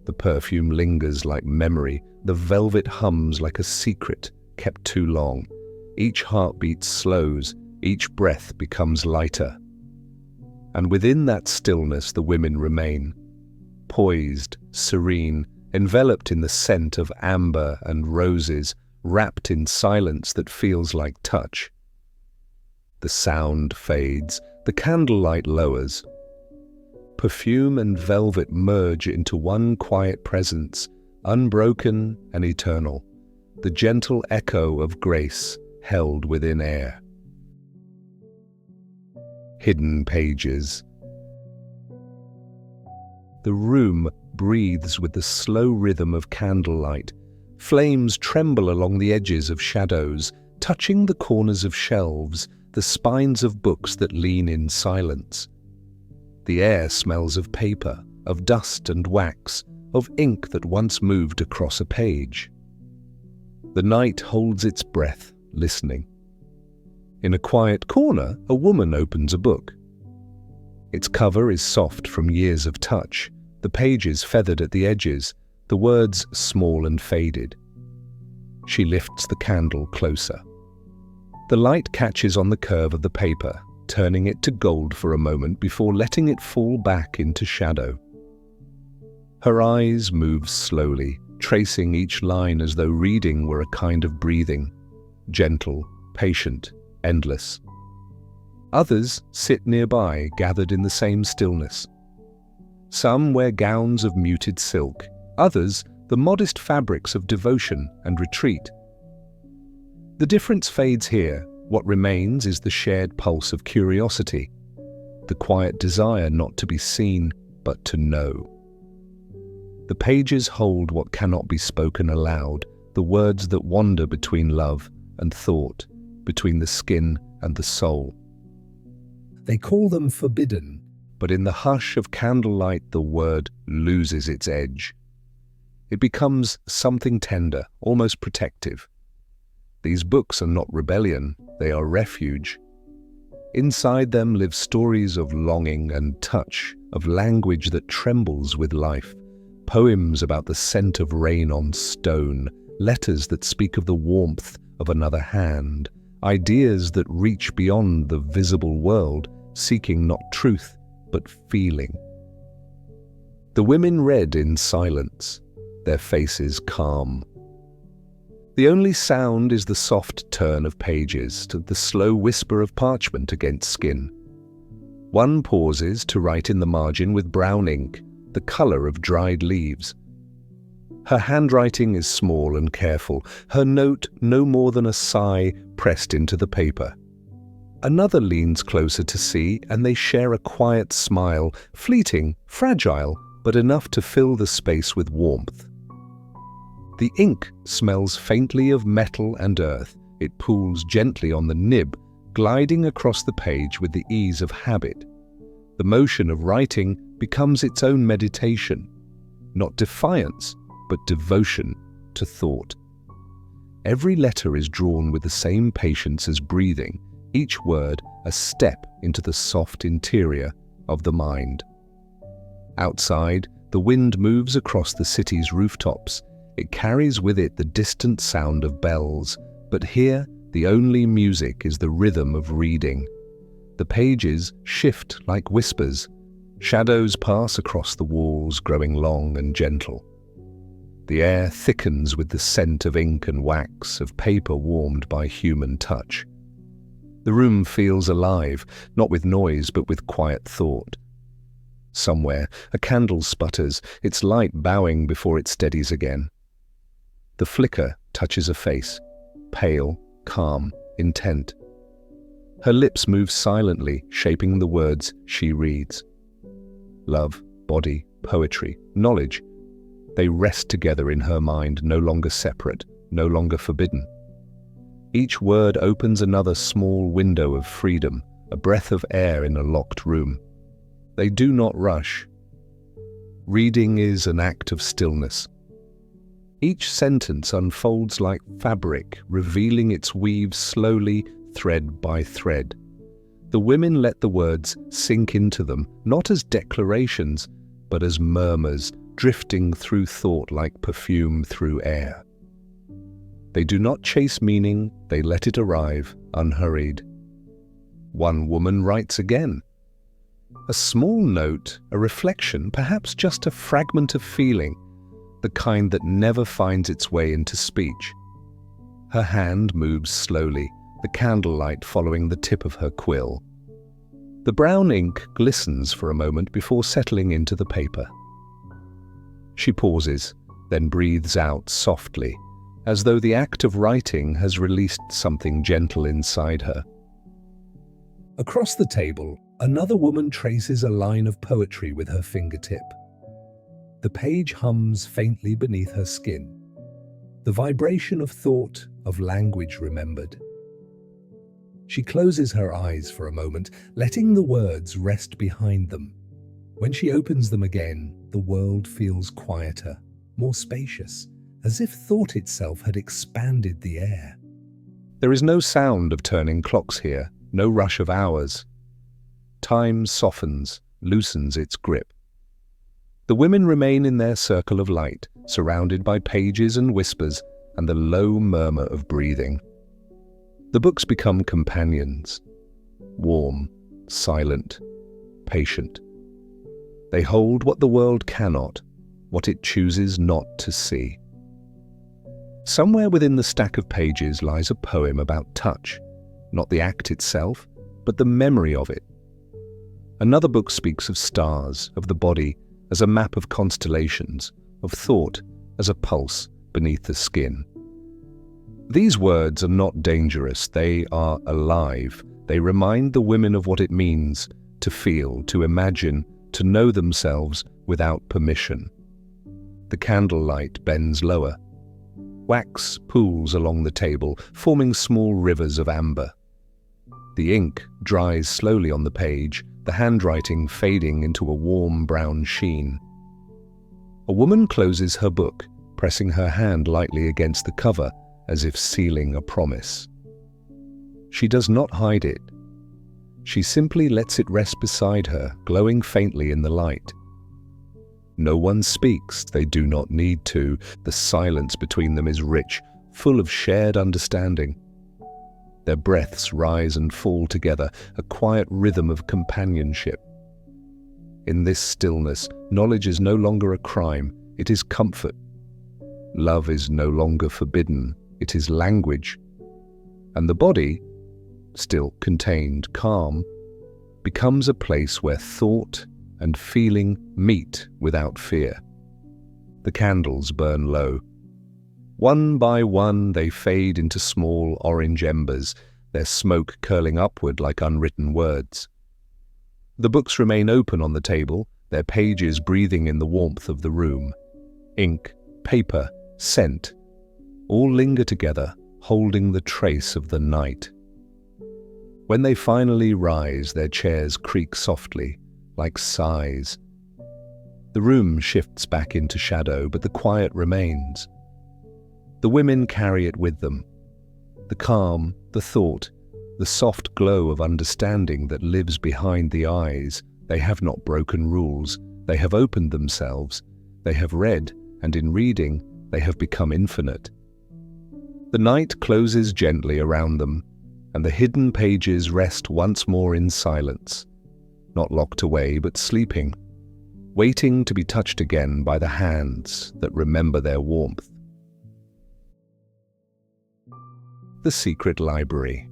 The perfume lingers like memory, the velvet hums like a secret kept too long. Each heartbeat slows, each breath becomes lighter. And within that stillness the women remain, poised, serene, enveloped in the scent of amber and roses, wrapped in silence that feels like touch. The sound fades, the candlelight lowers. Perfume and velvet merge into one quiet presence, unbroken and eternal, the gentle echo of grace held within air. Hidden pages. The room breathes with the slow rhythm of candlelight. Flames tremble along the edges of shadows, touching the corners of shelves, the spines of books that lean in silence. The air smells of paper, of dust and wax, of ink that once moved across a page. The night holds its breath, listening. In a quiet corner, a woman opens a book. Its cover is soft from years of touch, the pages feathered at the edges, the words small and faded. She lifts the candle closer. The light catches on the curve of the paper, turning it to gold for a moment before letting it fall back into shadow. Her eyes move slowly, tracing each line as though reading were a kind of breathing, gentle, patient, endless. Others sit nearby, gathered in the same stillness. Some wear gowns of muted silk, others the modest fabrics of devotion and retreat. The difference fades here. What remains is the shared pulse of curiosity, the quiet desire not to be seen, but to know. The pages hold what cannot be spoken aloud, the words that wander between love and thought, between the skin and the soul. They call them forbidden, but in the hush of candlelight the word loses its edge. It becomes something tender, almost protective. These books are not rebellion, they are refuge. Inside them live stories of longing and touch, of language that trembles with life, poems about the scent of rain on stone, letters that speak of the warmth of another hand, ideas that reach beyond the visible world, seeking not truth, but feeling. The women read in silence, their faces calm. The only sound is the soft turn of pages to the slow whisper of parchment against skin. One pauses to write in the margin with brown ink, the color of dried leaves. Her handwriting is small and careful, her note no more than a sigh pressed into the paper. Another leans closer to see, and they share a quiet smile, fleeting, fragile, but enough to fill the space with warmth. The ink smells faintly of metal and earth. It pools gently on the nib, gliding across the page with the ease of habit. The motion of writing becomes its own meditation, not defiance, but devotion to thought. Every letter is drawn with the same patience as breathing, each word a step into the soft interior of the mind. Outside, the wind moves across the city's rooftops. It carries with it the distant sound of bells, but here the only music is the rhythm of reading. The pages shift like whispers. Shadows pass across the walls, growing long and gentle. The air thickens with the scent of ink and wax, of paper warmed by human touch. The room feels alive, not with noise but with quiet thought. Somewhere, a candle sputters, its light bowing before it steadies again. The flicker touches a face, pale, calm, intent. Her lips move silently, shaping the words she reads. Love, body, poetry, knowledge. They rest together in her mind, no longer separate, no longer forbidden. Each word opens another small window of freedom, a breath of air in a locked room. They do not rush. Reading is an act of stillness. Each sentence unfolds like fabric, revealing its weave slowly, thread by thread. The women let the words sink into them, not as declarations, but as murmurs, drifting through thought like perfume through air. They do not chase meaning, they let it arrive, unhurried. One woman writes again. A small note, a reflection, perhaps just a fragment of feeling, the kind that never finds its way into speech. Her hand moves slowly, the candlelight following the tip of her quill. The brown ink glistens for a moment before settling into the paper. She pauses, then breathes out softly, as though the act of writing has released something gentle inside her. Across the table, another woman traces a line of poetry with her fingertip. The page hums faintly beneath her skin, the vibration of thought, of language remembered. She closes her eyes for a moment, letting the words rest behind them. When she opens them again, the world feels quieter, more spacious, as if thought itself had expanded the air. There is no sound of turning clocks here, no rush of hours. Time softens, loosens its grip. The women remain in their circle of light, surrounded by pages and whispers and the low murmur of breathing. The books become companions, warm, silent, patient. They hold what the world cannot, what it chooses not to see. Somewhere within the stack of pages lies a poem about touch, not the act itself, but the memory of it. Another book speaks of stars, of the body as a map of constellations, of thought as a pulse beneath the skin. These words are not dangerous, they are alive. They remind the women of what it means to feel, to imagine, to know themselves without permission. The candlelight bends lower. Wax pools along the table, forming small rivers of amber. The ink dries slowly on the page, the handwriting fading into a warm brown sheen. A woman closes her book, pressing her hand lightly against the cover, as if sealing a promise. She does not hide it. She simply lets it rest beside her, glowing faintly in the light. No one speaks, they do not need to. The silence between them is rich, full of shared understanding. Their breaths rise and fall together, a quiet rhythm of companionship. In this stillness, knowledge is no longer a crime, it is comfort. Love is no longer forbidden, it is language. And the body, still contained, calm, becomes a place where thought and feeling meet without fear. The candles burn low. One by one they fade into small orange embers, their smoke curling upward like unwritten words. The books remain open on the table, their pages breathing in the warmth of the room. Ink, paper, scent, all linger together, holding the trace of the night. When they finally rise, their chairs creak softly, like sighs. The room shifts back into shadow, but the quiet remains. The women carry it with them. The calm, the thought, the soft glow of understanding that lives behind the eyes. They have not broken rules. They have opened themselves. They have read, and in reading, they have become infinite. The night closes gently around them, and the hidden pages rest once more in silence, not locked away but sleeping, waiting to be touched again by the hands that remember their warmth. The Secret Library.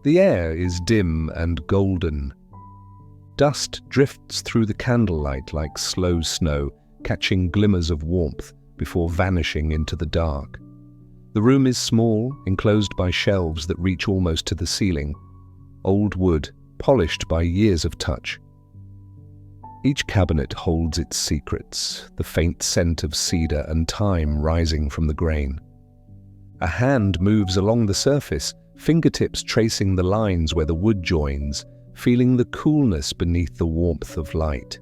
The air is dim and golden. Dust drifts through the candlelight like slow snow, catching glimmers of warmth before vanishing into the dark. The room is small, enclosed by shelves that reach almost to the ceiling, old wood, polished by years of touch. Each cabinet holds its secrets, the faint scent of cedar and thyme rising from the grain. A hand moves along the surface, fingertips tracing the lines where the wood joins, feeling the coolness beneath the warmth of light.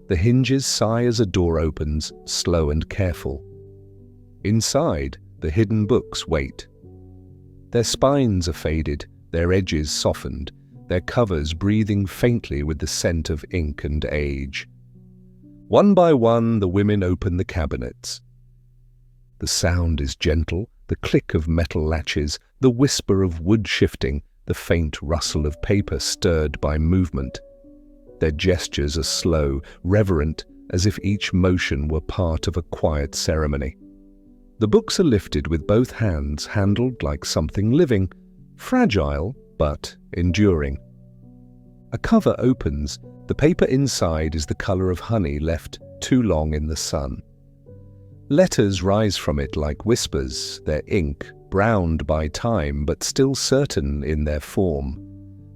The hinges sigh as a door opens, slow and careful. Inside, the hidden books wait. Their spines are faded, their edges softened, their covers breathing faintly with the scent of ink and age. One by one, the women open the cabinets. The sound is gentle, the click of metal latches, the whisper of wood shifting, the faint rustle of paper stirred by movement. Their gestures are slow, reverent, as if each motion were part of a quiet ceremony. The books are lifted with both hands, handled like something living, fragile but enduring. A cover opens. The paper inside is the color of honey left too long in the sun. Letters rise from it like whispers, their ink browned by time but still certain in their form.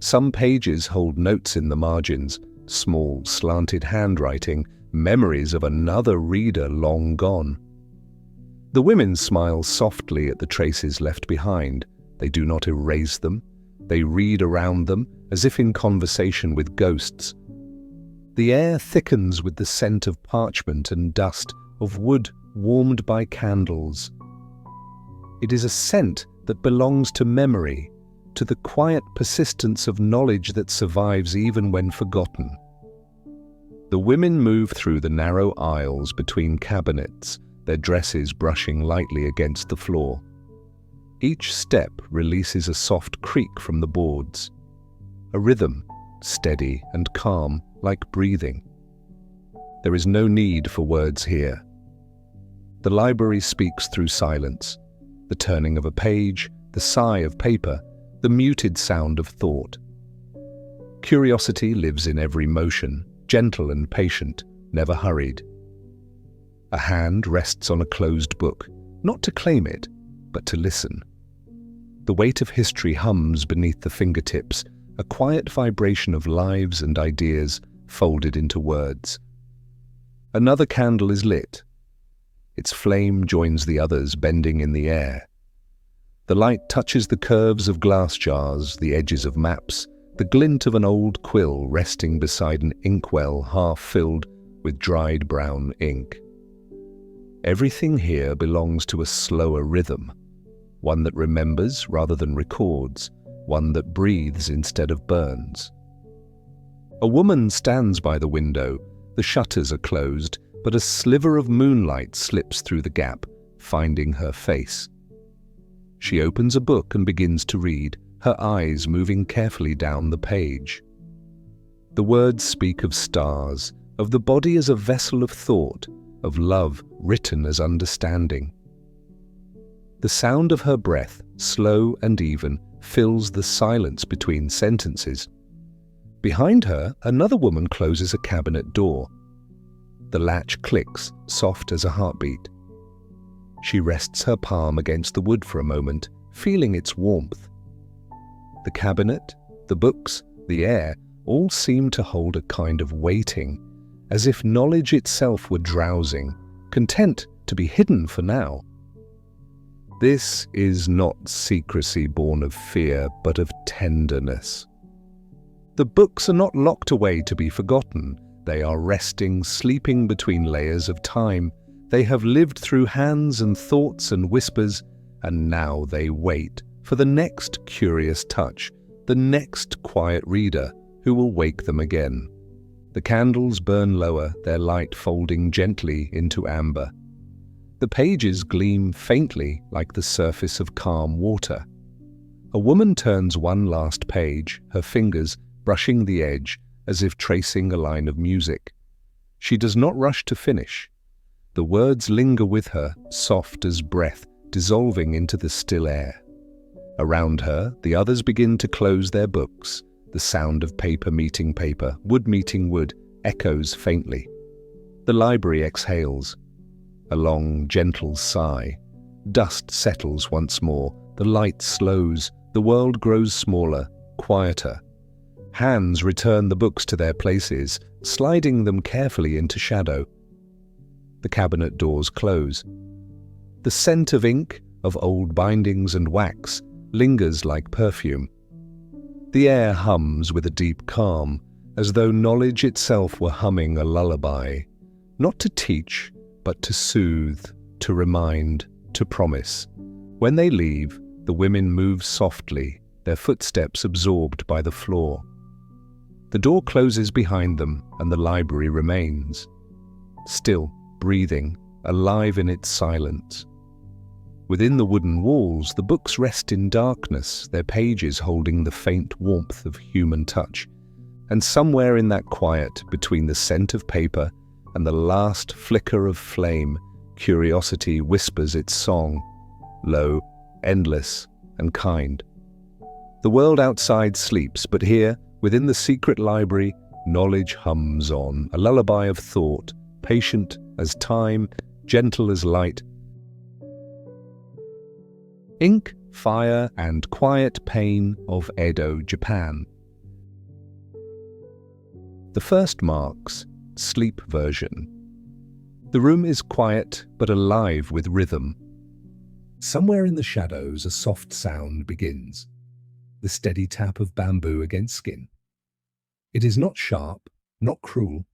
Some pages hold notes in the margins, small, slanted handwriting, memories of another reader long gone. The women smile softly at the traces left behind. They do not erase them. They read around them, as if in conversation with ghosts. The air thickens with the scent of parchment and dust, of wood warmed by candles. It is a scent that belongs to memory, to the quiet persistence of knowledge that survives even when forgotten. The women move through the narrow aisles between cabinets, their dresses brushing lightly against the floor. Each step releases a soft creak from the boards, a rhythm, steady and calm, like breathing. There is no need for words here. The library speaks through silence, the turning of a page, the sigh of paper, the muted sound of thought. Curiosity lives in every motion, gentle and patient, never hurried. A hand rests on a closed book, not to claim it, but to listen. The weight of history hums beneath the fingertips, a quiet vibration of lives and ideas folded into words. Another candle is lit. Its flame joins the others, bending in the air. The light touches the curves of glass jars, the edges of maps, the glint of an old quill resting beside an inkwell half filled with dried brown ink. Everything here belongs to a slower rhythm, one that remembers rather than records, one that breathes instead of burns. A woman stands by the window. The shutters are closed, but a sliver of moonlight slips through the gap, finding her face. She opens a book and begins to read, her eyes moving carefully down the page. The words speak of stars, of the body as a vessel of thought, of love written as understanding. The sound of her breath, slow and even, fills the silence between sentences. Behind her, another woman closes a cabinet door. The latch clicks, soft as a heartbeat. She rests her palm against the wood for a moment, feeling its warmth. The cabinet, the books, the air, all seem to hold a kind of waiting, as if knowledge itself were drowsing, content to be hidden for now. This is not secrecy born of fear, but of tenderness. The books are not locked away to be forgotten. They are resting, sleeping between layers of time. They have lived through hands and thoughts and whispers, and now they wait for the next curious touch, the next quiet reader who will wake them again. The candles burn lower, their light folding gently into amber. The pages gleam faintly like the surface of calm water. A woman turns one last page, her fingers brushing the edge as if tracing a line of music. She does not rush to finish. The words linger with her, soft as breath, dissolving into the still air. Around her, the others begin to close their books. The sound of paper meeting paper, wood meeting wood, echoes faintly. The library exhales. A long, gentle sigh. Dust settles once more. The light slows. The world grows smaller, quieter. Hands return the books to their places, sliding them carefully into shadow. The cabinet doors close. The scent of ink, of old bindings and wax, lingers like perfume. The air hums with a deep calm, as though knowledge itself were humming a lullaby, not to teach, but to soothe, to remind, to promise. When they leave, the women move softly, their footsteps absorbed by the floor. The door closes behind them, and the library remains, still, breathing, alive in its silence. Within the wooden walls, the books rest in darkness, their pages holding the faint warmth of human touch. And somewhere in that quiet, between the scent of paper and the last flicker of flame, curiosity whispers its song, low, endless, and kind. The world outside sleeps, but here, within the secret library, knowledge hums on, a lullaby of thought, patient as time, gentle as light. Ink, Fire, and Quiet Pain of Edo, Japan. The first marks sleep version. The room is quiet but alive with rhythm. Somewhere in the shadows a soft sound begins, the steady tap of bamboo against skin. It is not sharp, not cruel,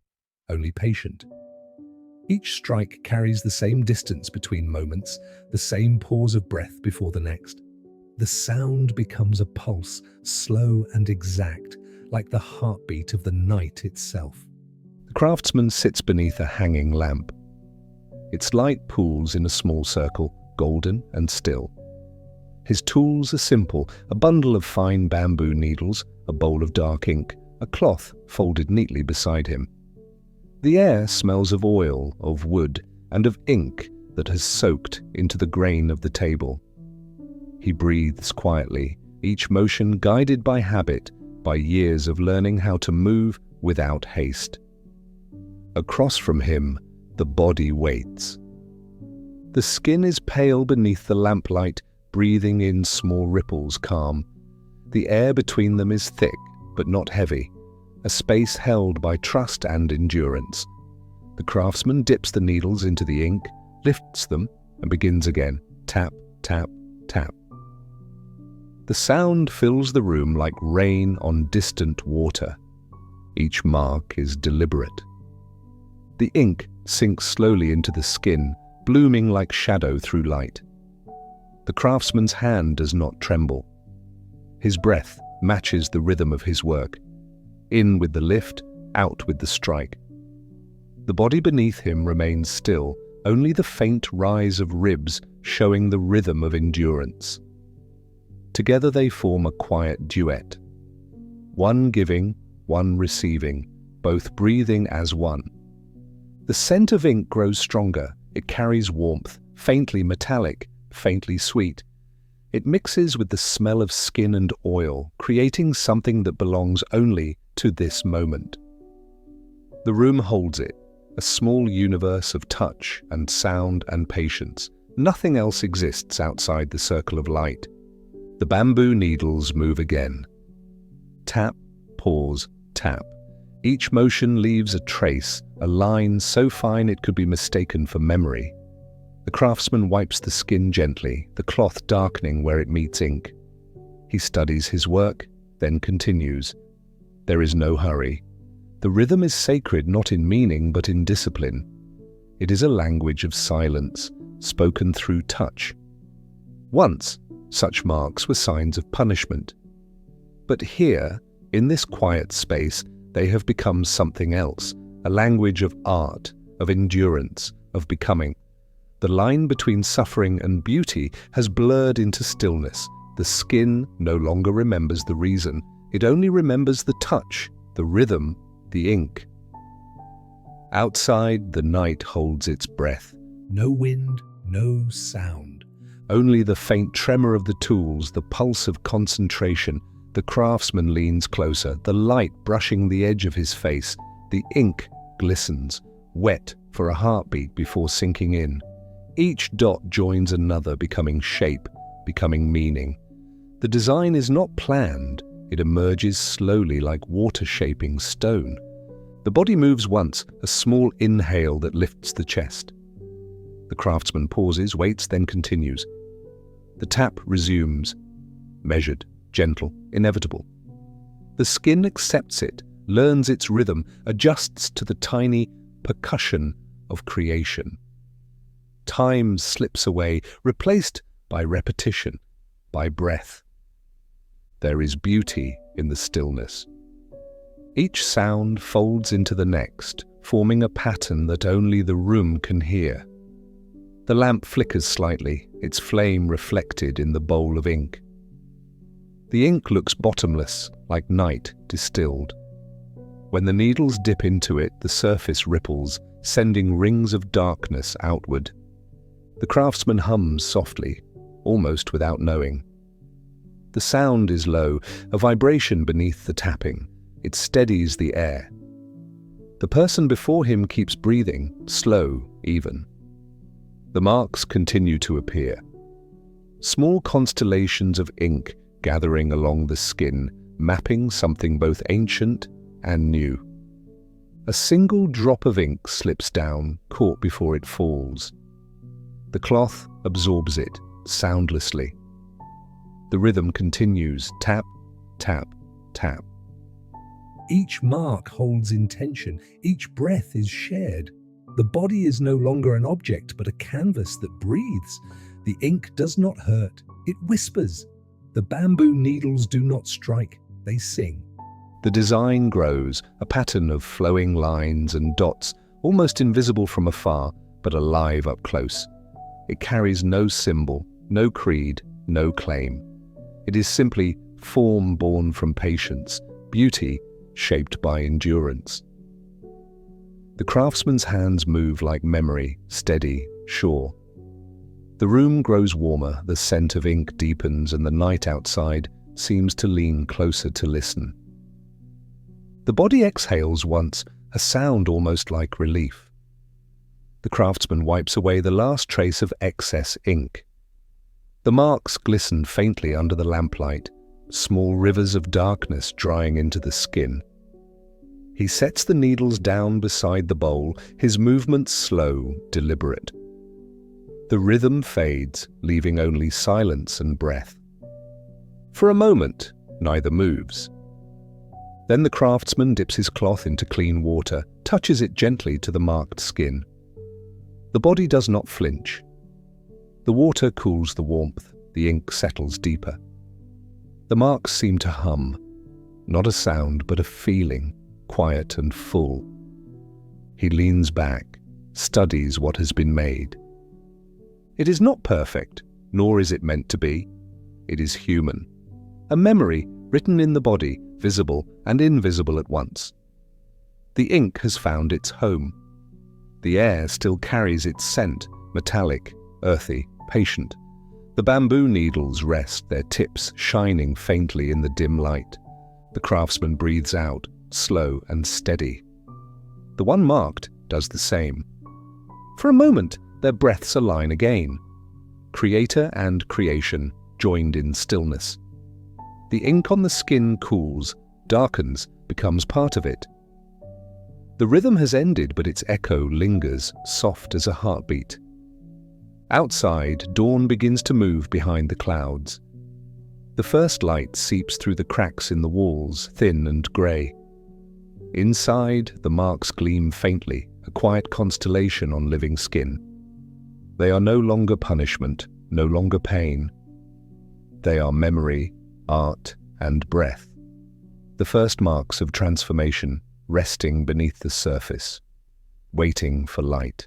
only patient. Each strike carries the same distance between moments, the same pause of breath before the next. The sound becomes a pulse, slow and exact, like the heartbeat of the night itself. The craftsman sits beneath a hanging lamp. Its light pools in a small circle, golden and still. His tools are simple, a bundle of fine bamboo needles, a bowl of dark ink, a cloth folded neatly beside him. The air smells of oil, of wood, and of ink that has soaked into the grain of the table. He breathes quietly, each motion guided by habit, by years of learning how to move without haste. Across from him, the body waits. The skin is pale beneath the lamplight, breathing in small ripples calm. The air between them is thick, but not heavy, a space held by trust and endurance. The craftsman dips the needles into the ink, lifts them, and begins again. Tap, tap, tap. The sound fills the room like rain on distant water. Each mark is deliberate. The ink sinks slowly into the skin, blooming like shadow through light. The craftsman's hand does not tremble. His breath matches the rhythm of his work. In with the lift, out with the strike. The body beneath him remains still, only the faint rise of ribs showing the rhythm of endurance. Together they form a quiet duet. One giving, one receiving, both breathing as one. The scent of ink grows stronger. It carries warmth, faintly metallic, faintly sweet. It mixes with the smell of skin and oil, creating something that belongs only to this moment. The room holds it, a small universe of touch and sound and patience. Nothing else exists outside the circle of light. The bamboo needles move again. Tap, pause, tap. Each motion leaves a trace, a line so fine it could be mistaken for memory. The craftsman wipes the skin gently, the cloth darkening where it meets ink. He studies his work, then continues. There is no hurry. The rhythm is sacred not in meaning but in discipline. It is a language of silence, spoken through touch. Once, such marks were signs of punishment. But here, in this quiet space, they have become something else, a language of art, of endurance, of becoming. The line between suffering and beauty has blurred into stillness. The skin no longer remembers the reason. It only remembers the touch, the rhythm, the ink. Outside, the night holds its breath. No wind, no sound. Only the faint tremor of the tools, the pulse of concentration. The craftsman leans closer, the light brushing the edge of his face. The ink glistens, wet for a heartbeat before sinking in. Each dot joins another, becoming shape, becoming meaning. The design is not planned. It emerges slowly like water shaping stone. The body moves once, a small inhale that lifts the chest. The craftsman pauses, waits, then continues. The tap resumes, measured, gentle, inevitable. The skin accepts it, learns its rhythm, adjusts to the tiny percussion of creation. Time slips away, replaced by repetition, by breath. There is beauty in the stillness. Each sound folds into the next, forming a pattern that only the room can hear. The lamp flickers slightly, its flame reflected in the bowl of ink. The ink looks bottomless, like night distilled. When the needles dip into it, the surface ripples, sending rings of darkness outward. The craftsman hums softly, almost without knowing. The sound is low, a vibration beneath the tapping. It steadies the air. The person before him keeps breathing, slow, even. The marks continue to appear. Small constellations of ink gathering along the skin, mapping something both ancient and new. A single drop of ink slips down, caught before it falls. The cloth absorbs it, soundlessly. The rhythm continues, tap, tap, tap. Each mark holds intention, each breath is shared. The body is no longer an object, but a canvas that breathes. The ink does not hurt, it whispers. The bamboo needles do not strike, they sing. The design grows, a pattern of flowing lines and dots, almost invisible from afar, but alive up close. It carries no symbol, no creed, no claim. It is simply form born from patience, beauty shaped by endurance. The craftsman's hands move like memory, steady, sure. The room grows warmer, the scent of ink deepens, and the night outside seems to lean closer to listen. The body exhales once, a sound almost like relief. The craftsman wipes away the last trace of excess ink. The marks glisten faintly under the lamplight, small rivers of darkness drying into the skin. He sets the needles down beside the bowl, his movements slow, deliberate. The rhythm fades, leaving only silence and breath. For a moment, neither moves. Then the craftsman dips his cloth into clean water, touches it gently to the marked skin. The body does not flinch. The water cools the warmth, the ink settles deeper. The marks seem to hum, not a sound but a feeling, quiet and full. He leans back, studies what has been made. It is not perfect, nor is it meant to be. It is human. A memory written in the body, visible and invisible at once. The ink has found its home. The air still carries its scent, metallic, earthy, patient. The bamboo needles rest, their tips shining faintly in the dim light. The craftsman breathes out, slow and steady. The one marked does the same. For a moment, their breaths align again. Creator and creation joined in stillness. The ink on the skin cools, darkens, becomes part of it. The rhythm has ended, but its echo lingers, soft as a heartbeat. Outside, dawn begins to move behind the clouds. The first light seeps through the cracks in the walls, thin and grey. Inside, the marks gleam faintly, a quiet constellation on living skin. They are no longer punishment, no longer pain. They are memory, art, and breath. The first marks of transformation, resting beneath the surface, waiting for light.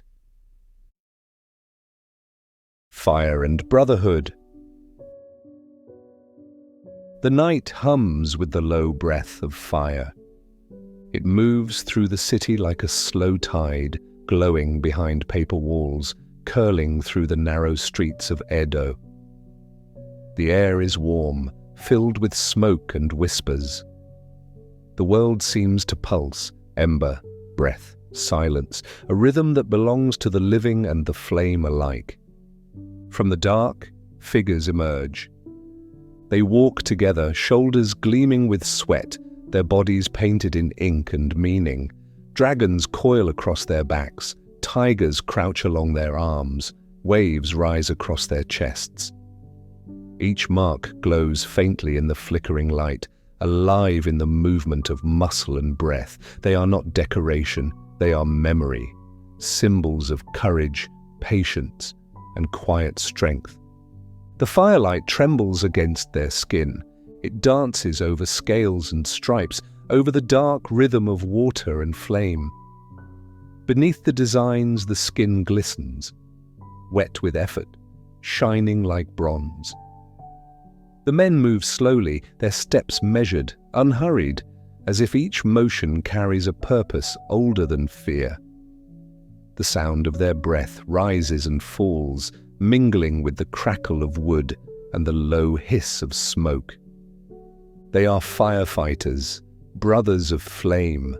Fire and brotherhood. The night hums with the low breath of fire. It moves through the city like a slow tide, glowing behind paper walls, curling through the narrow streets of Edo. The air is warm, filled with smoke and whispers. The world seems to pulse, ember, breath, silence, a rhythm that belongs to the living and the flame alike. From the dark, figures emerge. They walk together, shoulders gleaming with sweat, their bodies painted in ink and meaning. Dragons coil across their backs, tigers crouch along their arms, waves rise across their chests. Each mark glows faintly in the flickering light, alive in the movement of muscle and breath. They are not decoration, they are memory, symbols of courage, patience, and quiet strength. The firelight trembles against their skin. It dances over scales and stripes, over the dark rhythm of water and flame. Beneath the designs, the skin glistens, wet with effort, shining like bronze. The men move slowly, their steps measured, unhurried, as if each motion carries a purpose older than fear. The sound of their breath rises and falls, mingling with the crackle of wood and the low hiss of smoke. They are firefighters, brothers of flame.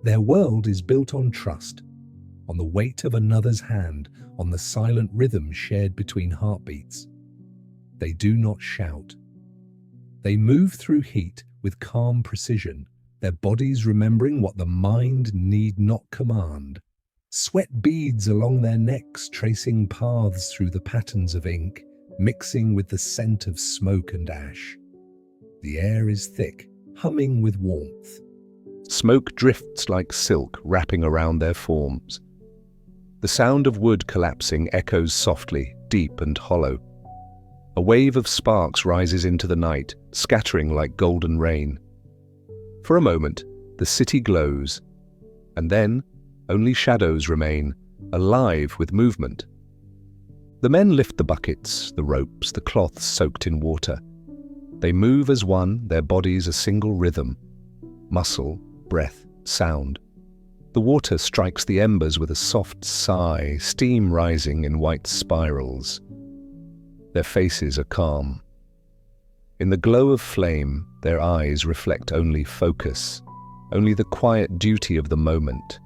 Their world is built on trust, on the weight of another's hand, on the silent rhythm shared between heartbeats. They do not shout. They move through heat with calm precision, their bodies remembering what the mind need not command. Sweat beads along their necks, tracing paths through the patterns of ink, mixing with the scent of smoke and ash. The air is thick, humming with warmth. Smoke drifts like silk, wrapping around their forms. The sound of wood collapsing echoes softly, deep and hollow. A wave of sparks rises into the night, scattering like golden rain. For a moment, the city glows, and then only shadows remain, alive with movement. The men lift the buckets, the ropes, the cloths soaked in water. They move as one, their bodies a single rhythm. Muscle, breath, sound. The water strikes the embers with a soft sigh, steam rising in white spirals. Their faces are calm. In the glow of flame, their eyes reflect only focus, only the quiet duty of the moment.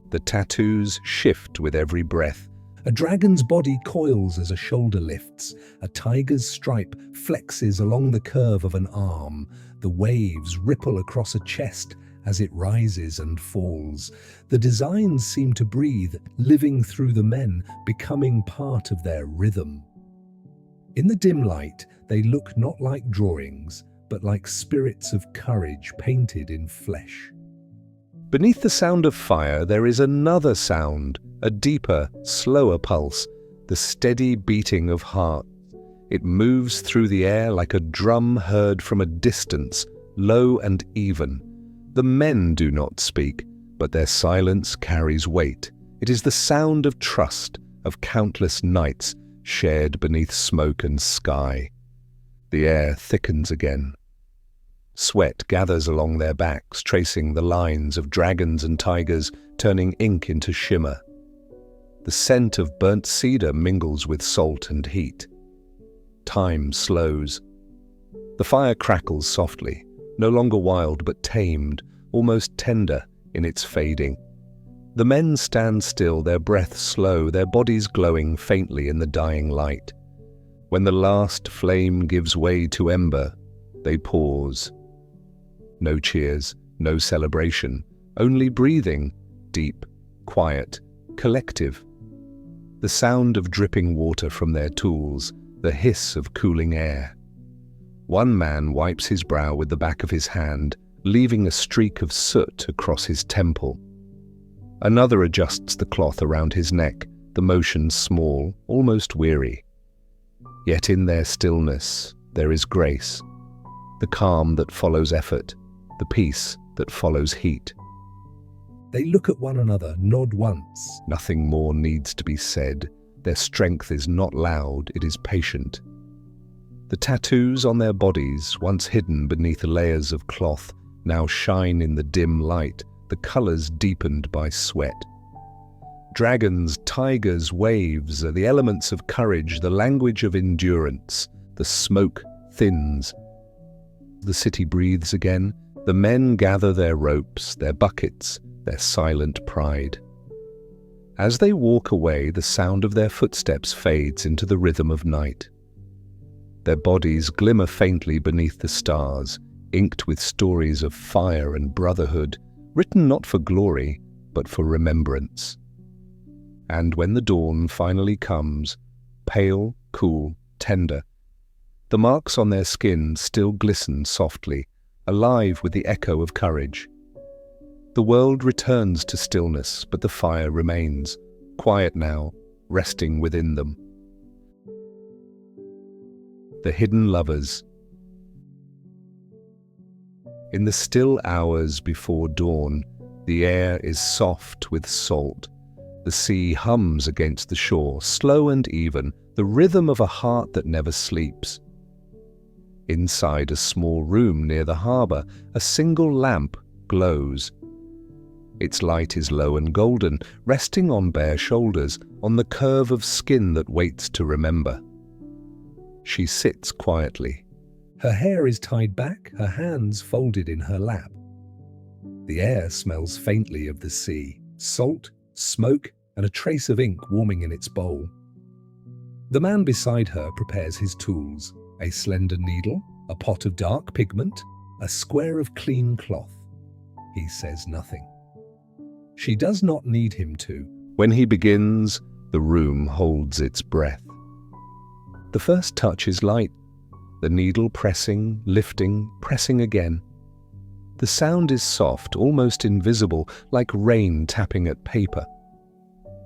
The tattoos shift with every breath. A dragon's body coils as a shoulder lifts. A tiger's stripe flexes along the curve of an arm. The waves ripple across a chest as it rises and falls. The designs seem to breathe, living through the men, becoming part of their rhythm. In the dim light, they look not like drawings, but like spirits of courage painted in flesh. Beneath the sound of fire, there is another sound, a deeper, slower pulse, the steady beating of heart. It moves through the air like a drum heard from a distance, low and even. The men do not speak, but their silence carries weight. It is the sound of trust, of countless nights shared beneath smoke and sky. The air thickens again. Sweat gathers along their backs, tracing the lines of dragons and tigers, turning ink into shimmer. The scent of burnt cedar mingles with salt and heat. Time slows. The fire crackles softly, no longer wild but tamed, almost tender in its fading. The men stand still, their breath slow, their bodies glowing faintly in the dying light. When the last flame gives way to ember, they pause. No cheers, no celebration, only breathing, deep, quiet, collective. The sound of dripping water from their tools, the hiss of cooling air. One man wipes his brow with the back of his hand, leaving a streak of soot across his temple. Another adjusts the cloth around his neck, the motion small, almost weary. Yet in their stillness, there is grace, the calm that follows effort, the peace that follows heat. They look at one another, nod once. Nothing more needs to be said. Their strength is not loud, it is patient. The tattoos on their bodies, once hidden beneath layers of cloth, now shine in the dim light, the colors deepened by sweat. Dragons, tigers, waves are the elements of courage, the language of endurance. The smoke thins. The city breathes again. The men gather their ropes, their buckets, their silent pride. As they walk away, the sound of their footsteps fades into the rhythm of night. Their bodies glimmer faintly beneath the stars, inked with stories of fire and brotherhood, written not for glory, but for remembrance. And when the dawn finally comes, pale, cool, tender, the marks on their skin still glisten softly, alive with the echo of courage. The world returns to stillness, but the fire remains, quiet now, resting within them. The hidden lovers. In the still hours before dawn, the air is soft with salt. The sea hums against the shore, slow and even, the rhythm of a heart that never sleeps. Inside a small room near the harbour, a single lamp glows. Its light is low and golden, resting on bare shoulders, on the curve of skin that waits to remember. She sits quietly. Her hair is tied back, her hands folded in her lap. The air smells faintly of the sea, salt, smoke, and a trace of ink warming in its bowl. The man beside her prepares his tools, a slender needle, a pot of dark pigment, a square of clean cloth. He says nothing. She does not need him to. When he begins, the room holds its breath. The first touch is light, the needle pressing, lifting, pressing again. The sound is soft, almost invisible, like rain tapping at paper.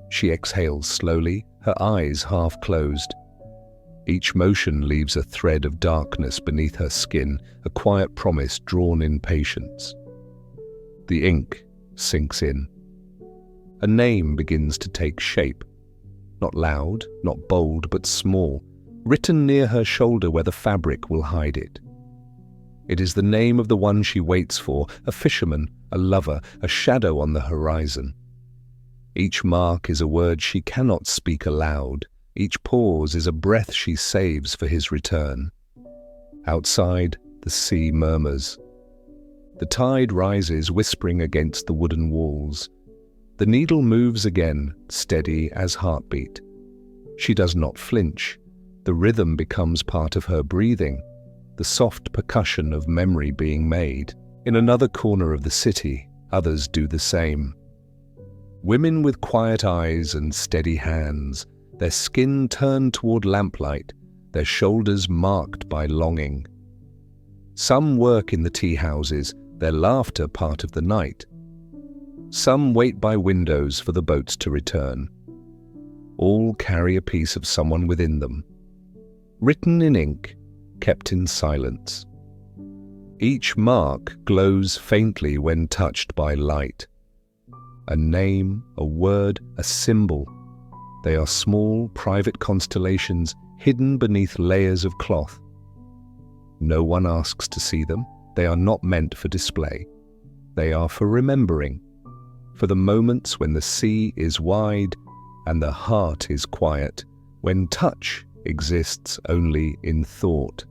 She exhales slowly, her eyes half closed. Each motion leaves a thread of darkness beneath her skin, a quiet promise drawn in patience. The ink sinks in. A name begins to take shape. Not loud, not bold, but small, written near her shoulder where the fabric will hide it. It is the name of the one she waits for, a fisherman, a lover, a shadow on the horizon. Each mark is a word she cannot speak aloud. Each pause is a breath she saves for his return. Outside, the sea murmurs. The tide rises, whispering against the wooden walls. The needle moves again, steady as heartbeat. She does not flinch. The rhythm becomes part of her breathing, the soft percussion of memory being made. In another corner of the city, others do the same. Women with quiet eyes and steady hands, their skin turned toward lamplight, their shoulders marked by longing. Some work in the tea houses, their laughter part of the night. Some wait by windows for the boats to return. All carry a piece of someone within them. Written in ink, kept in silence. Each mark glows faintly when touched by light. A name, a word, a symbol. They are small, private constellations hidden beneath layers of cloth. No one asks to see them. They are not meant for display. They are for remembering, for the moments when the sea is wide and the heart is quiet, when touch exists only in thought.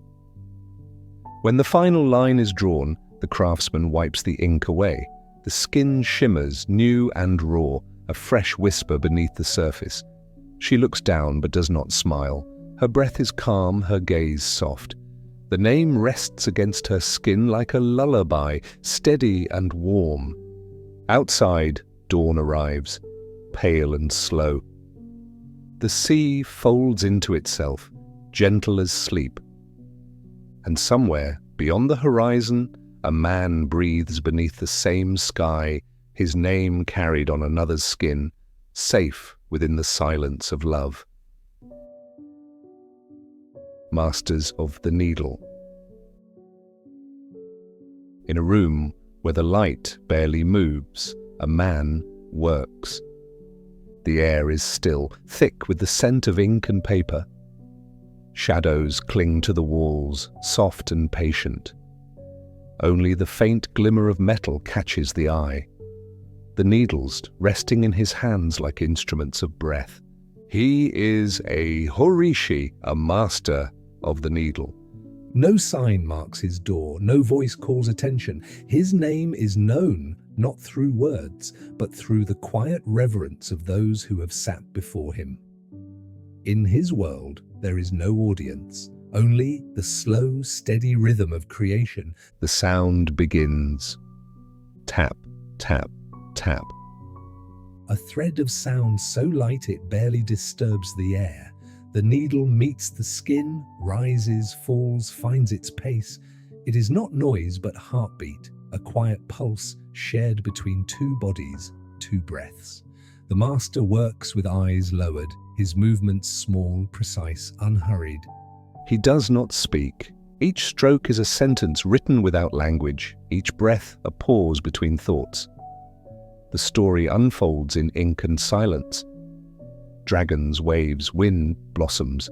When the final line is drawn, the craftsman wipes the ink away. The skin shimmers, new and raw, a fresh whisper beneath the surface. She looks down but does not smile. Her breath is calm, her gaze soft. The name rests against her skin like a lullaby, steady and warm. Outside, dawn arrives, pale and slow. The sea folds into itself, gentle as sleep. And somewhere, beyond the horizon, a man breathes beneath the same sky, his name carried on another's skin, safe within the silence of love. Masters of the Needle. In a room where the light barely moves, a man works. The air is still, thick with the scent of ink and paper. Shadows cling to the walls, soft and patient. Only the faint glimmer of metal catches the eye. The needles resting in his hands like instruments of breath. He is a horishi, a master of the needle. No sign marks his door, no voice calls attention. His name is known not through words, but through the quiet reverence of those who have sat before him. In his world, there is no audience, only the slow, steady rhythm of creation. The sound begins. Tap, tap, tap. A thread of sound so light it barely disturbs the air. The needle meets the skin, rises, falls, finds its pace. It is not noise but heartbeat, a quiet pulse shared between two bodies, two breaths. The master works with eyes lowered, his movements small, precise, unhurried. He does not speak. Each stroke is a sentence written without language, each breath a pause between thoughts. The story unfolds in ink and silence. Dragons, waves, wind, blossoms,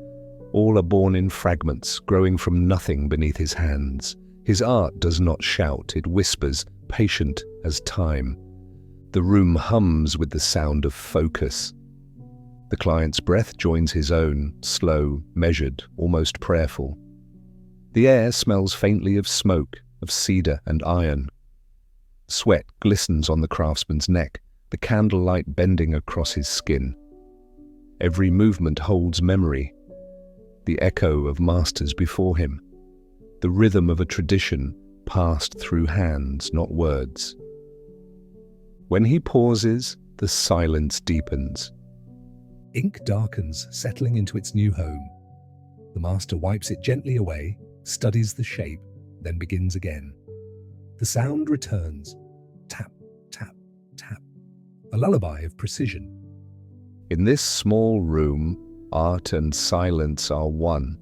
all are born in fragments, growing from nothing beneath his hands. His art does not shout, it whispers, patient as time. The room hums with the sound of focus. The client's breath joins his own, slow, measured, almost prayerful. The air smells faintly of smoke, of cedar and iron. Sweat glistens on the craftsman's neck, the candlelight bending across his skin. Every movement holds memory, the echo of masters before him, the rhythm of a tradition passed through hands, not words. When he pauses, the silence deepens. Ink darkens, settling into its new home. The master wipes it gently away, studies the shape, then begins again. The sound returns. Tap, tap, tap. A lullaby of precision. In this small room, art and silence are one.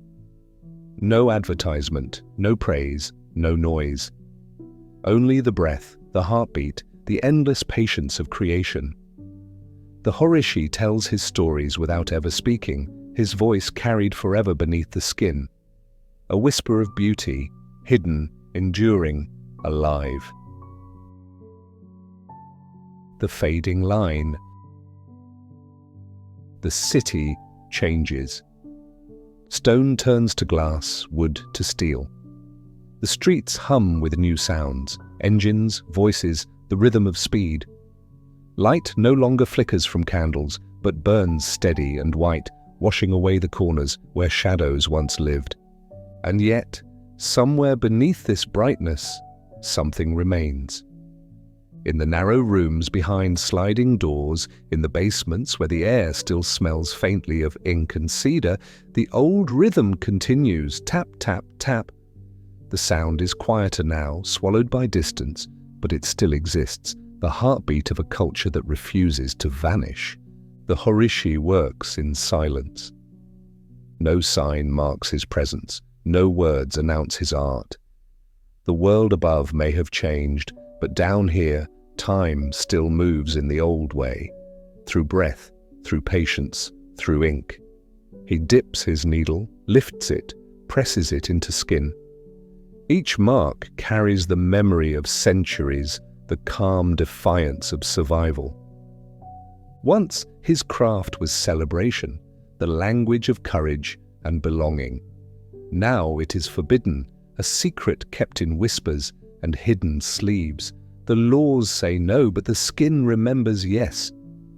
No advertisement, no praise, no noise. Only the breath, the heartbeat, the endless patience of creation. The horishi tells his stories without ever speaking, his voice carried forever beneath the skin. A whisper of beauty, hidden, enduring, alive. The fading line. The city changes. Stone turns to glass, wood to steel. The streets hum with new sounds, engines, voices, the rhythm of speed. Light no longer flickers from candles, but burns steady and white, washing away the corners where shadows once lived. And yet, somewhere beneath this brightness, something remains. In the narrow rooms behind sliding doors, in the basements where the air still smells faintly of ink and cedar, the old rhythm continues, tap, tap, tap. The sound is quieter now, swallowed by distance, but it still exists, the heartbeat of a culture that refuses to vanish. The horishi works in silence. No sign marks his presence, no words announce his art. The world above may have changed, but down here, time still moves in the old way, through breath, through patience, through ink. He dips his needle, lifts it, presses it into skin. Each mark carries the memory of centuries, the calm defiance of survival. Once his craft was celebration, the language of courage and belonging. Now it is forbidden, a secret kept in whispers and hidden sleeves. The laws say no, but the skin remembers yes.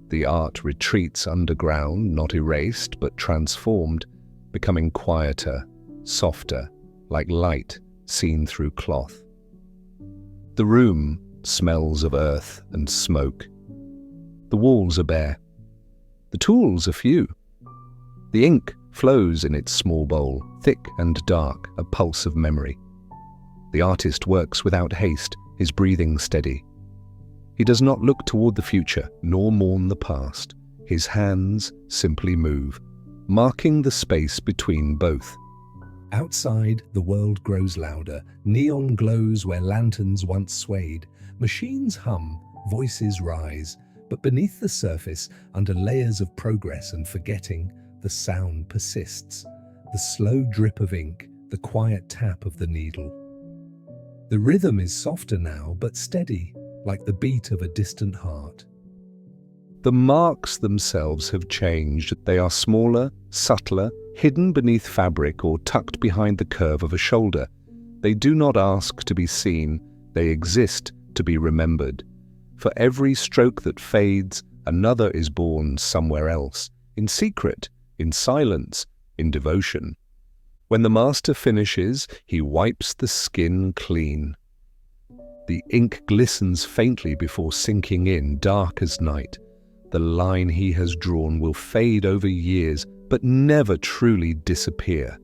The art retreats underground, not erased, but transformed, becoming quieter, softer, like light seen through cloth. The room smells of earth and smoke. The walls are bare. The tools are few. The ink flows in its small bowl, thick and dark, a pulse of memory. The artist works without haste, his breathing steady. He does not look toward the future, nor mourn the past. His hands simply move, marking the space between both. Outside, the world grows louder. Neon glows where lanterns once swayed. Machines hum, voices rise. But beneath the surface, under layers of progress and forgetting, the sound persists. The slow drip of ink, the quiet tap of the needle. The rhythm is softer now, but steady, like the beat of a distant heart. The marks themselves have changed. They are smaller, subtler, hidden beneath fabric or tucked behind the curve of a shoulder. They do not ask to be seen, they exist to be remembered. For every stroke that fades, another is born somewhere else, in secret, in silence, in devotion. When the master finishes, he wipes the skin clean. The ink glistens faintly before sinking in, dark as night. The line he has drawn will fade over years, but never truly disappear.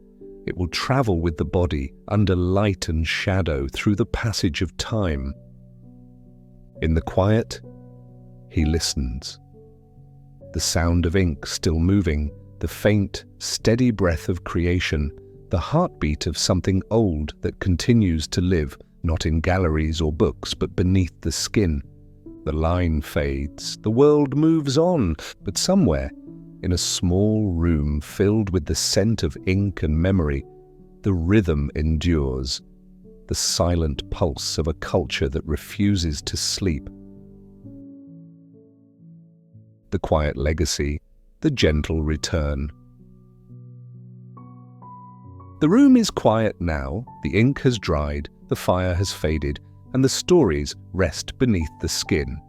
It will travel with the body, under light and shadow, through the passage of time. In the quiet, he listens. The sound of ink still moving, the faint, steady breath of creation, the heartbeat of something old that continues to live, not in galleries or books, but beneath the skin. The line fades, the world moves on, but somewhere, in a small room filled with the scent of ink and memory, the rhythm endures, the silent pulse of a culture that refuses to sleep. The quiet legacy, the gentle return. The room is quiet now, the ink has dried, the fire has faded, and the stories rest beneath the skin.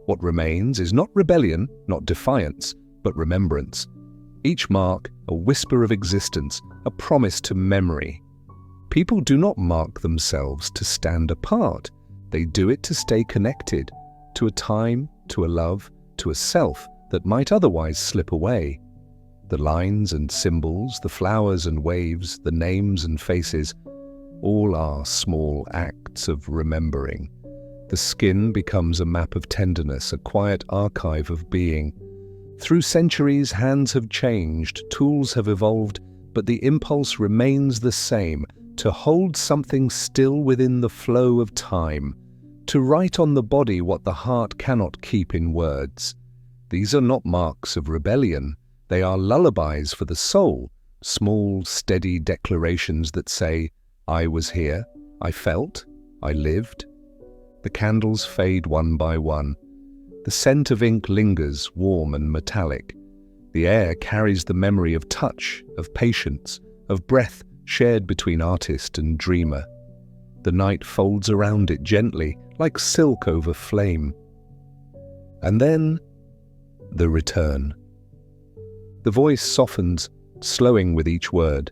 What remains is not rebellion, not defiance, but remembrance. Each mark, a whisper of existence, a promise to memory. People do not mark themselves to stand apart. They do it to stay connected, to a time, to a love, to a self that might otherwise slip away. The lines and symbols, the flowers and waves, the names and faces, all are small acts of remembering. The skin becomes a map of tenderness, a quiet archive of being. Through centuries, hands have changed, tools have evolved, but the impulse remains the same, to hold something still within the flow of time, to write on the body what the heart cannot keep in words. These are not marks of rebellion. They are lullabies for the soul, small, steady declarations that say, I was here, I felt, I lived. The candles fade one by one. The scent of ink lingers, warm and metallic. The air carries the memory of touch, of patience, of breath shared between artist and dreamer. The night folds around it gently, like silk over flame. And then, the return. The voice softens, slowing with each word.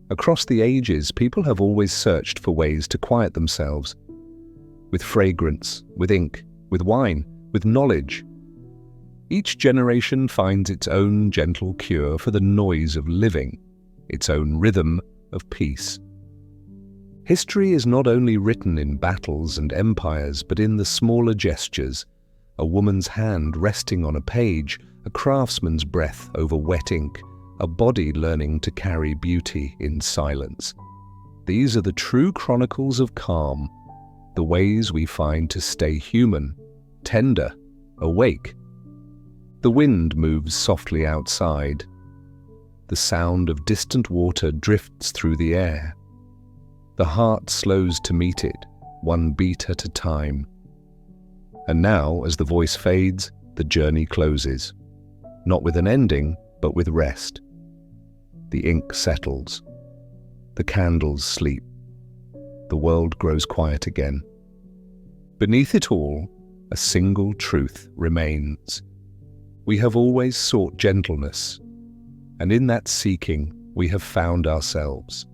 Across the ages, people have always searched for ways to quiet themselves. With fragrance, with ink, with wine, with knowledge. Each generation finds its own gentle cure for the noise of living, its own rhythm of peace. History is not only written in battles and empires, but in the smaller gestures. A woman's hand resting on a page, a craftsman's breath over wet ink, a body learning to carry beauty in silence. These are the true chronicles of calm, the ways we find to stay human, tender, awake. The wind moves softly outside. The sound of distant water drifts through the air. The heart slows to meet it, one beat at a time. And now, as the voice fades, the journey closes. Not with an ending, but with rest. The ink settles. The candles sleep. The world grows quiet again. Beneath it all, a single truth remains. We have always sought gentleness, and in that seeking, we have found ourselves.